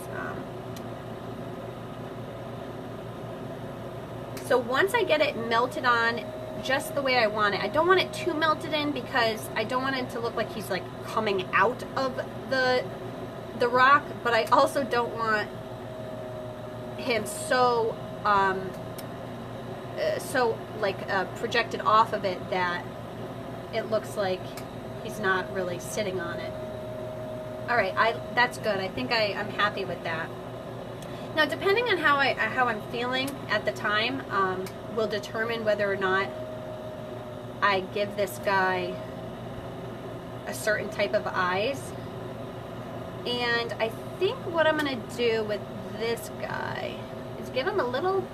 Speaker 1: So once I get it melted on just the way I want it, I don't want it too melted in because I don't want it to look like he's like coming out of the rock, but I also don't want him so projected off of it that it looks like he's not really sitting on it. All right, that's good. I think I'm happy with that. Now, depending on how I'm feeling at the time, will determine whether or not I give this guy a certain type of eyes. And I think what I'm going to do with this guy is give him a little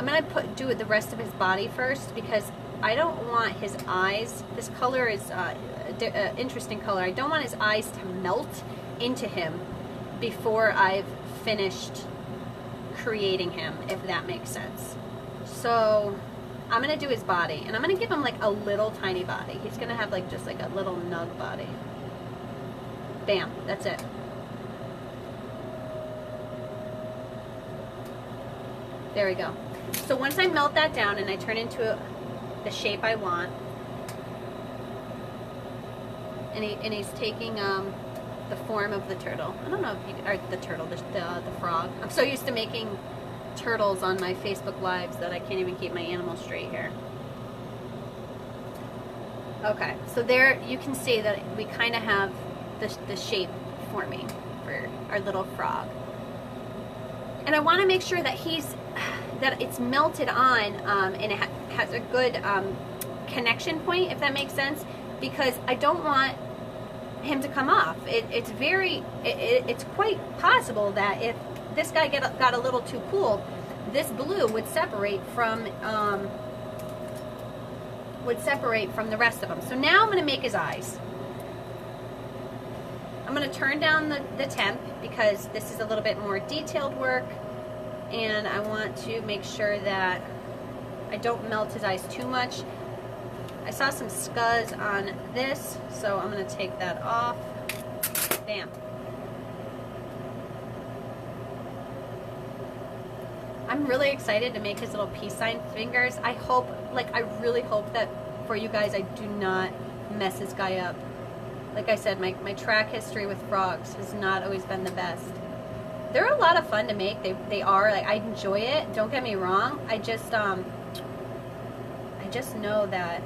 Speaker 1: I'm going to do the rest of his body first because I don't want his eyes, this color is an interesting color, I don't want his eyes to melt into him before I've finished creating him, if that makes sense. So I'm going to do his body, and I'm going to give him like a little tiny body. He's going to have like just like a little nug body. Bam, that's it. There we go. So once I melt that down and I turn into the shape I want, and he's taking the form of the turtle. I don't know if he, or the turtle, the frog. I'm so used to making turtles on my Facebook Lives that I can't even keep my animal straight here. Okay, so there you can see that we kind of have the shape forming for our little frog. And I want to make sure that that it's melted on and it has a good connection point, if that makes sense, because I don't want him to come off. It's quite possible that if this guy got a little too cool, this blue would separate from the rest of them. So now I'm going to make his eyes. I'm going to turn down the temp because this is a little bit more detailed work, and I want to make sure that I don't melt his eyes too much. I saw some scuzz on this, so I'm going to take that off. Bam. I'm really excited to make his little peace sign fingers. I really hope that for you guys I do not mess this guy up. Like I said, my track history with frogs has not always been the best. They're a lot of fun to make. They are. Like, I enjoy it. Don't get me wrong. I just know that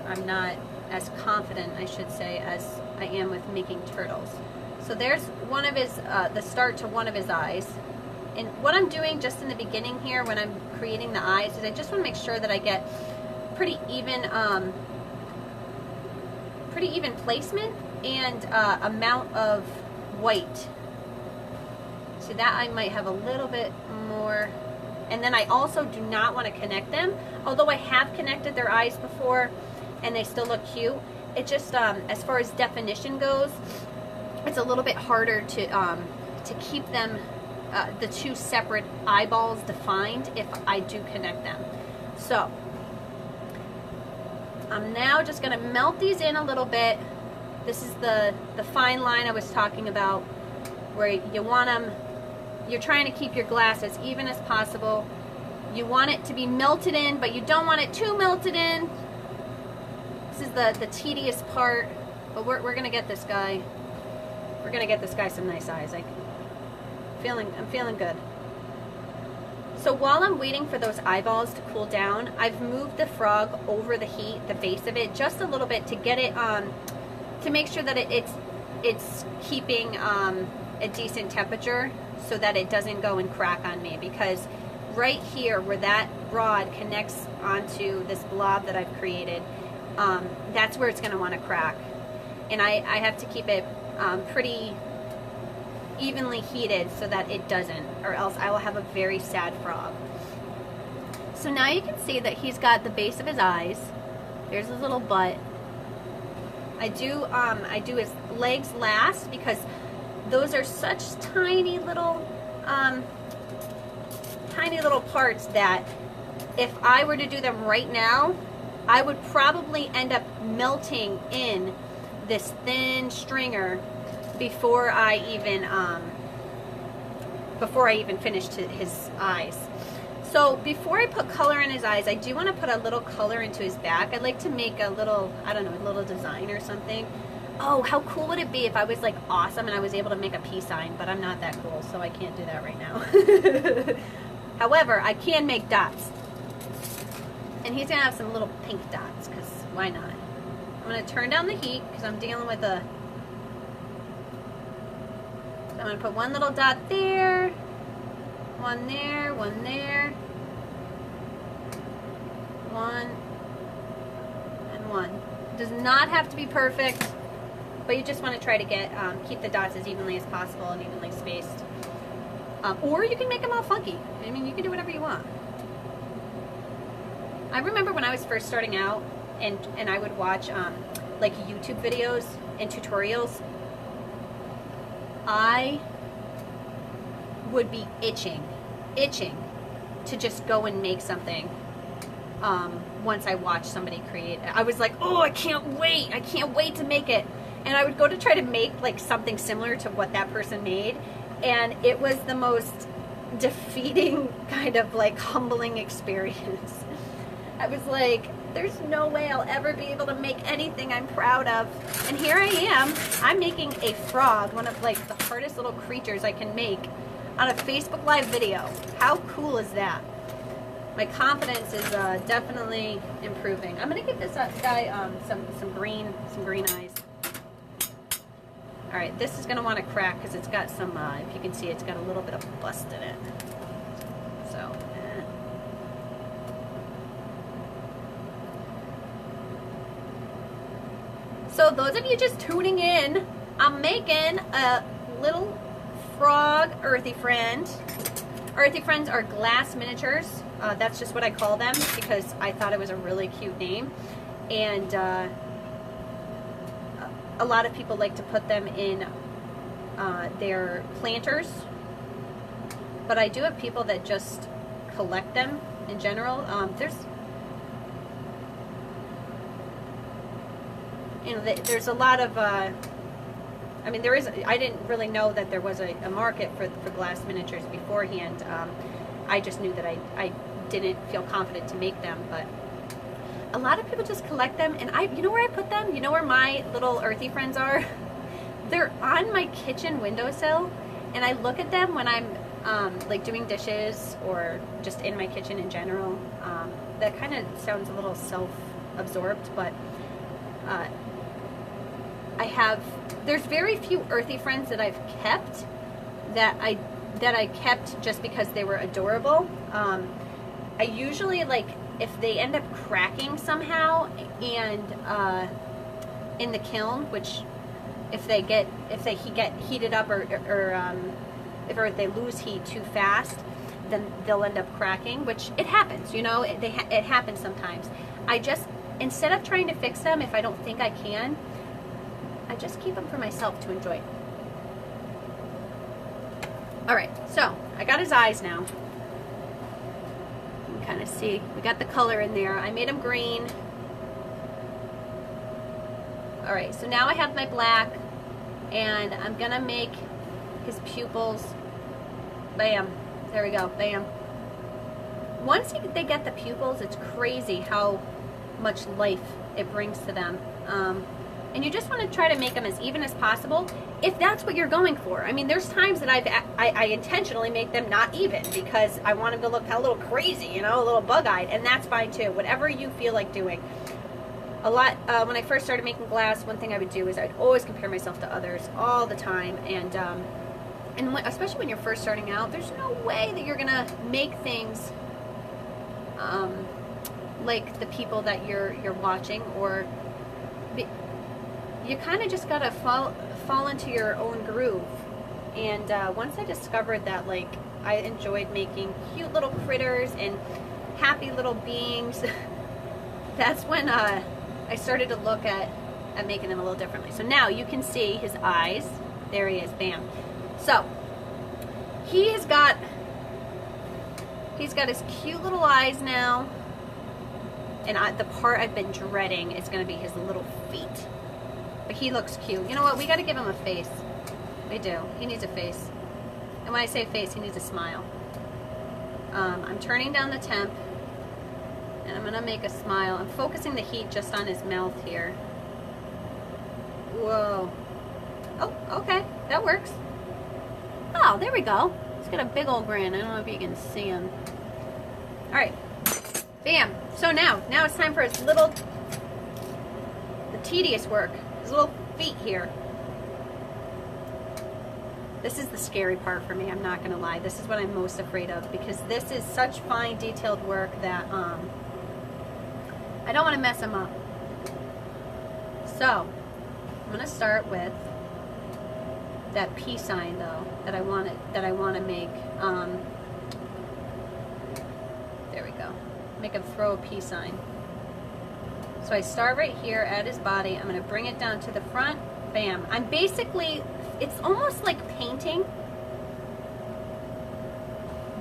Speaker 1: I'm not as confident, I should say, as I am with making turtles. So there's one of his, the start to one of his eyes. And what I'm doing just in the beginning here when I'm creating the eyes is I just want to make sure that I get pretty even placement and amount of white. So that I might have a little bit more. And then I also do not want to connect them. Although I have connected their eyes before and they still look cute. It just, as far as definition goes, it's a little bit harder to keep them, the two separate eyeballs defined if I do connect them. So I'm now just going to melt these in a little bit. This is the fine line I was talking about, where you want them, you're trying to keep your glass as even as possible. You want it to be melted in, but you don't want it too melted in. This is the tedious part, but we're going to get this guy, some nice eyes. I'm feeling good. So while I'm waiting for those eyeballs to cool down, I've moved the frog over the heat, the base of it, just a little bit to get it, to make sure that it's keeping a decent temperature so that it doesn't go and crack on me. Because right here where that rod connects onto this blob that I've created, that's where it's going to want to crack. And I have to keep it pretty evenly heated so that it doesn't, or else I will have a very sad frog. So now you can see that he's got the base of his eyes. There's his little butt. I do his legs last because those are such tiny little parts that if I were to do them right now, I would probably end up melting in this thin stringer before I even finished his eyes. So before I put color in his eyes, I do want to put a little color into his back. I'd like to make a little, I don't know, a little design or something. Oh, how cool would it be if I was like awesome and I was able to make a peace sign, but I'm not that cool, so I can't do that right now. However, I can make dots. And he's going to have some little pink dots, because why not? I'm going to turn down the heat because I'm dealing with a... I'm going to put one little dot there, one there, one there, one, and one. Does not have to be perfect, but you just want to try to get keep the dots as evenly as possible and evenly spaced. Or you can make them all funky. I mean, you can do whatever you want. I remember when I was first starting out and I would watch like YouTube videos and tutorials, I would be itching to just go and make something once I watched somebody create it. I was like, oh, I can't wait to make it. And I would go to try to make like something similar to what that person made, and it was the most defeating kind of like humbling experience. I was like, there's no way I'll ever be able to make anything I'm proud of. And here I am, I'm making a frog, one of like the hardest little creatures I can make, on a Facebook Live video. How cool is that? My confidence is definitely improving. I'm gonna give this guy some green eyes. All right, this is gonna want to crack because it's got some, if you can see, it's got a little bit of bust in it. So, So those of you just tuning in, I'm making a little frog earthy friend. Earthy friends are glass miniatures. That's just what I call them because I thought it was a really cute name. And a lot of people like to put them in their planters. But I do have people that just collect them in general. There's a lot of, I mean, I didn't really know that there was a market for glass miniatures beforehand. I just knew that I didn't feel confident to make them, but a lot of people just collect them, and you know where I put them? You know where my little earthy friends are? They're on my kitchen windowsill, and I look at them when I'm like doing dishes or just in my kitchen in general. That kind of sounds a little self-absorbed, but there's very few earthy friends that I've kept that I kept just because they were adorable. I usually, like, if they end up cracking somehow and in the kiln, which if they get heated up or if they lose heat too fast, then they'll end up cracking, which it happens, you know, it happens sometimes. Instead of trying to fix them if I don't think I can, I just keep them for myself to enjoy. Alright, so I got his eyes now. You can kind of see, we got the color in there. I made him green. Alright, so now I have my black, and I'm going to make his pupils. Bam. There we go. Bam. Once they get the pupils, it's crazy how much life it brings to them. And you just want to try to make them as even as possible, if that's what you're going for. I mean, there's times that I intentionally make them not even because I want them to look a little crazy, you know, a little bug-eyed, and that's fine too. Whatever you feel like doing. When I first started making glass, one thing I would do is I'd always compare myself to others all the time, and especially when you're first starting out, there's no way that you're gonna make things like the people that you're watching, or you kind of just gotta fall into your own groove. And once I discovered that, like, I enjoyed making cute little critters and happy little beings, that's when I started to look at making them a little differently. So now you can see his eyes. There he is. Bam. So he's got his cute little eyes now. And the part I've been dreading is going to be his little feet. But he looks cute. You know what? We got to give him a face. We do. He needs a face. And when I say face, he needs a smile. I'm turning down the temp. And I'm going to make a smile. I'm focusing the heat just on his mouth here. Whoa. Oh, okay. That works. Oh, there we go. He's got a big old grin. I don't know if you can see him. Alright. Bam. So now it's time for the tedious work. His little feet here. This is the scary part for me, I'm not going to lie. This is what I'm most afraid of, because this is such fine, detailed work that I don't want to mess him up. So, I'm going to start with that peace sign, though. that I want to make. There we go. Make him throw a peace sign. So I start right here at his body. I'm going to bring it down to the front. Bam. I'm basically, it's almost like painting,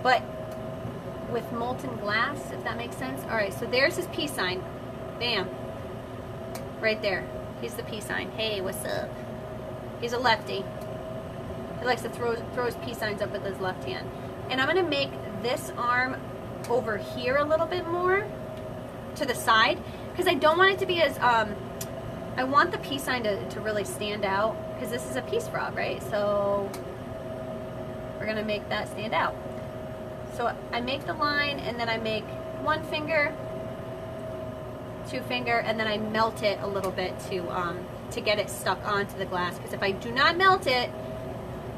Speaker 1: but with molten glass, if that makes sense. All right, so there's his peace sign. Bam. Right there. He's the peace sign. Hey, what's up? He's a lefty. He likes to throw his peace signs up with his left hand. And I'm going to make this arm over here a little bit more to the side, because I don't want it to be as, I want the peace sign to really stand out, because this is a peace frog, right? So we're going to make that stand out. So I make the line, and then I make one finger, two finger, and then I melt it a little bit to get it stuck onto the glass, because if I do not melt it,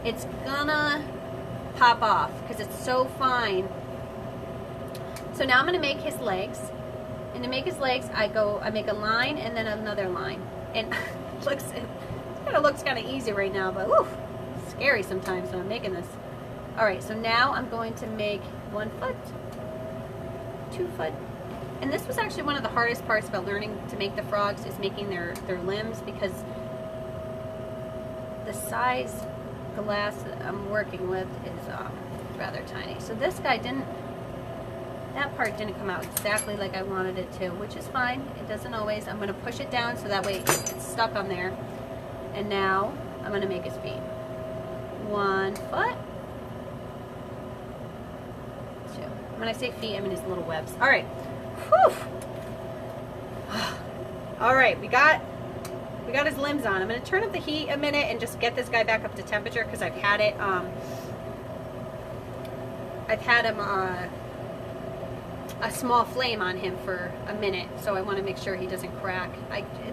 Speaker 1: it's gonna pop off because it's so fine. So now I'm gonna make his legs, and to make his legs, I make a line and then another line, and it kind of looks kind of easy right now, but whew, scary sometimes when I'm making this. All right, so now I'm going to make 1 foot, 2 foot. And this was actually one of the hardest parts about learning to make the frogs, is making their limbs, because the size glass that I'm working with is rather tiny. So this guy that part didn't come out exactly like I wanted it to, which is fine. It doesn't always. I'm going to push it down so that way it's stuck on there. And now I'm going to make his feet. 1 foot. 2. When I say feet, I mean his little webs. All right. Whew. All right, we got his limbs on. I'm going to turn up the heat a minute and just get this guy back up to temperature, because I've had him a small flame on him for a minute, so I want to make sure he doesn't crack.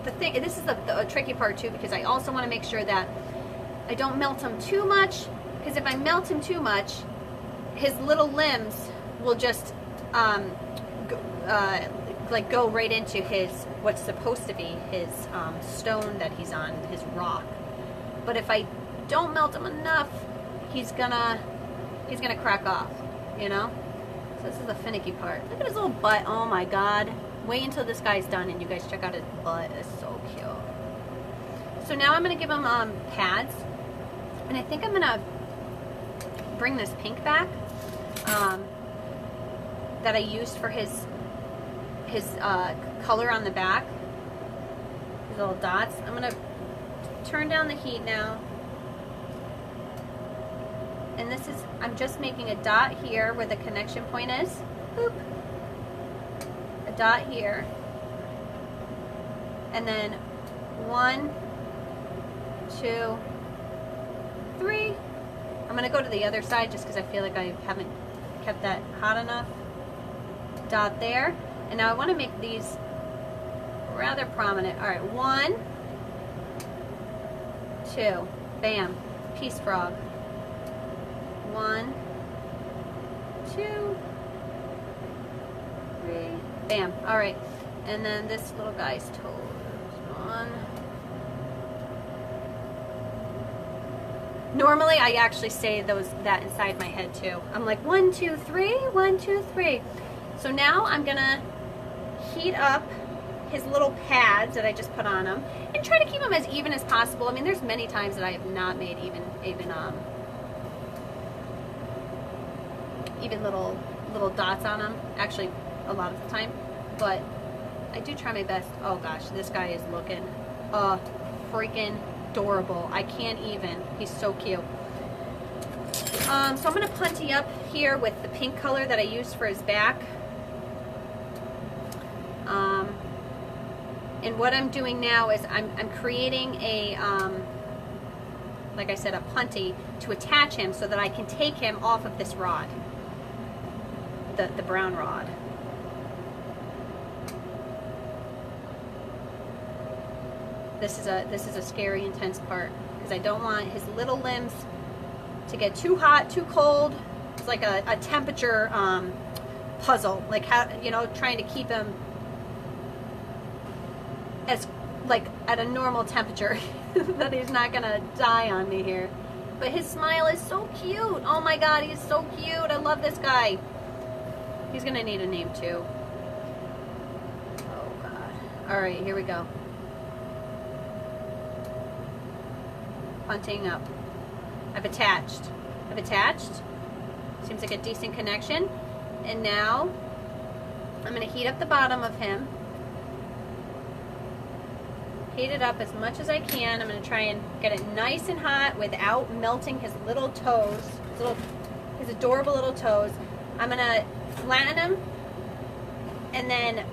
Speaker 1: This is the tricky part too, because I also want to make sure that I don't melt him too much, because if I melt him too much, his little limbs will just like go right into what's supposed to be his stone that he's on, his rock. But if I don't melt him enough, he's gonna crack off, you know? So this is the finicky part. Look at his little butt. Oh my god. Wait until this guy's done and you guys check out his butt. It's so cute. So now I'm gonna give him pads, and I think I'm gonna bring this pink back that I used for his color on the back, his little dots. I'm gonna turn down the heat now, and I'm just making a dot here where the connection point is. Boop. A dot here, and then 1, 2, 3. I'm gonna go to the other side just because I feel like I haven't kept that hot enough. Dot there. And now I want to make these rather prominent. All right, 1, 2, bam, peace frog. 1, 2, 3, bam. All right, and then this little guy's toes. 1. Normally, I actually say that inside my head too. I'm like 1, 2, 3, 1, 2, 3. So now I'm gonna heat up his little pads that I just put on him, and try to keep them as even as possible. I mean, there's many times that I have not made even little dots on them. Actually, a lot of the time, but I do try my best. Oh gosh, this guy is looking freaking adorable. I can't even. He's so cute. So I'm gonna punty up here with the pink color that I used for his back. And what I'm doing now is I'm creating a, like I said, a punty to attach him so that I can take him off of this rod, the brown rod. This is a scary, intense part, because I don't want his little limbs to get too hot, too cold. It's like a temperature puzzle, like how, you know, trying to keep him as like at a normal temperature that he's not gonna die on me here. But his smile is so cute. Oh my God, he's so cute. I love this guy. He's gonna need a name too. Oh God. All right, here we go. Punting up. I've attached. Seems like a decent connection. And now I'm gonna heat up the bottom of him. Heat it up as much as I can. I'm going to try and get it nice and hot without melting his little toes, his adorable little toes. I'm going to flatten him, and then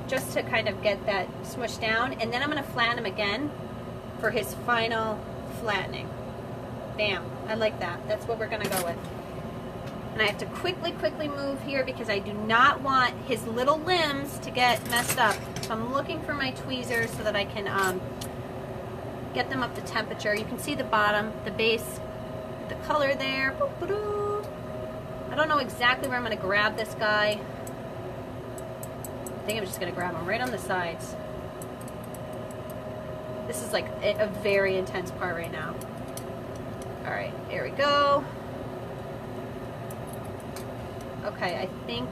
Speaker 1: just to kind of get that smushed down, and then I'm going to flatten him again for his final flattening. Bam. I like that. That's what we're going to go with. And I have to quickly move here because I do not want his little limbs to get messed up. So I'm looking for my tweezers so that I can get them up to temperature. You can see the bottom, the base, the color there. I don't know exactly where I'm going to grab this guy. I think I'm just going to grab him right on the sides. This is like a very intense part right now. All right, here we go. Okay, I think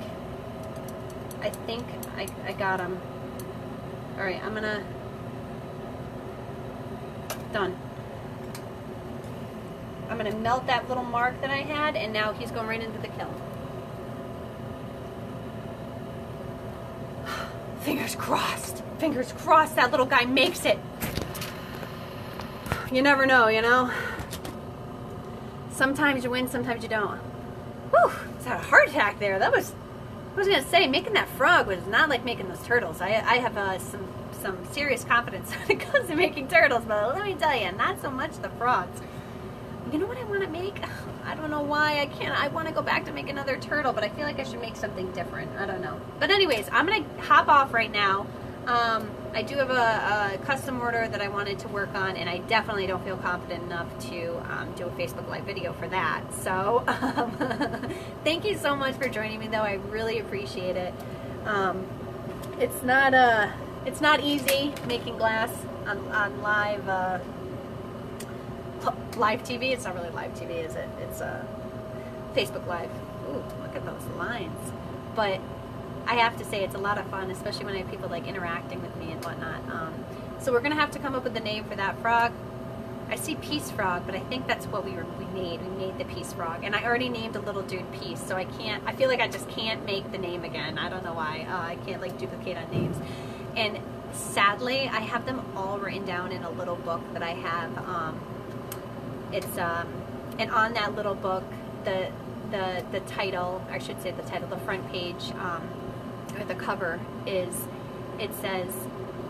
Speaker 1: I got him. All right, I'm gonna, done. I'm gonna melt that little mark that I had, and now he's going right into the kiln. Fingers crossed that little guy makes it. You never know, you know? Sometimes you win, sometimes you don't. Whew, just had a heart attack there. I was gonna say, making that frog was not like making those turtles. I have some serious confidence when it comes to making turtles, but let me tell you, not so much the frogs. You know what I want to make? I don't know why I can't. I want to go back to make another turtle, but I feel like I should make something different. I don't know. But anyways, I'm gonna hop off right now. I do have a custom order that I wanted to work on, and I definitely don't feel confident enough to do a Facebook Live video for that. So thank you so much for joining me, though. I really appreciate it. It's not easy making glass on live TV. It's not really live TV, is it? It's Facebook Live. Ooh, look at those lines. But I have to say it's a lot of fun, especially when I have people like interacting with me and whatnot. So we're gonna have to come up with a name for that frog. I see Peace Frog, but I think that's what we made. We made the Peace Frog, and I already named a little dude Peace, so I feel like I just can't make the name again. I don't know why. I can't like duplicate on names. And sadly, I have them all written down in a little book that I have. And on that little book, the title, I should say the title, the front page, or the cover it says,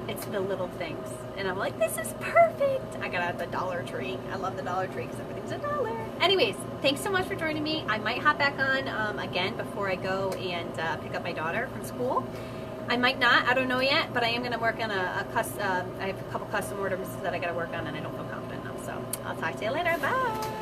Speaker 1: it's the little things. And I'm like, this is perfect. I got out the Dollar Tree. I love the Dollar Tree because everything's $1. Anyways, thanks so much for joining me. I might hop back on again before I go and pick up my daughter from school. I might not, I don't know yet, but I am going to work on I have a couple custom orders that I got to work on, and I don't feel confident enough. So I'll talk to you later. Bye.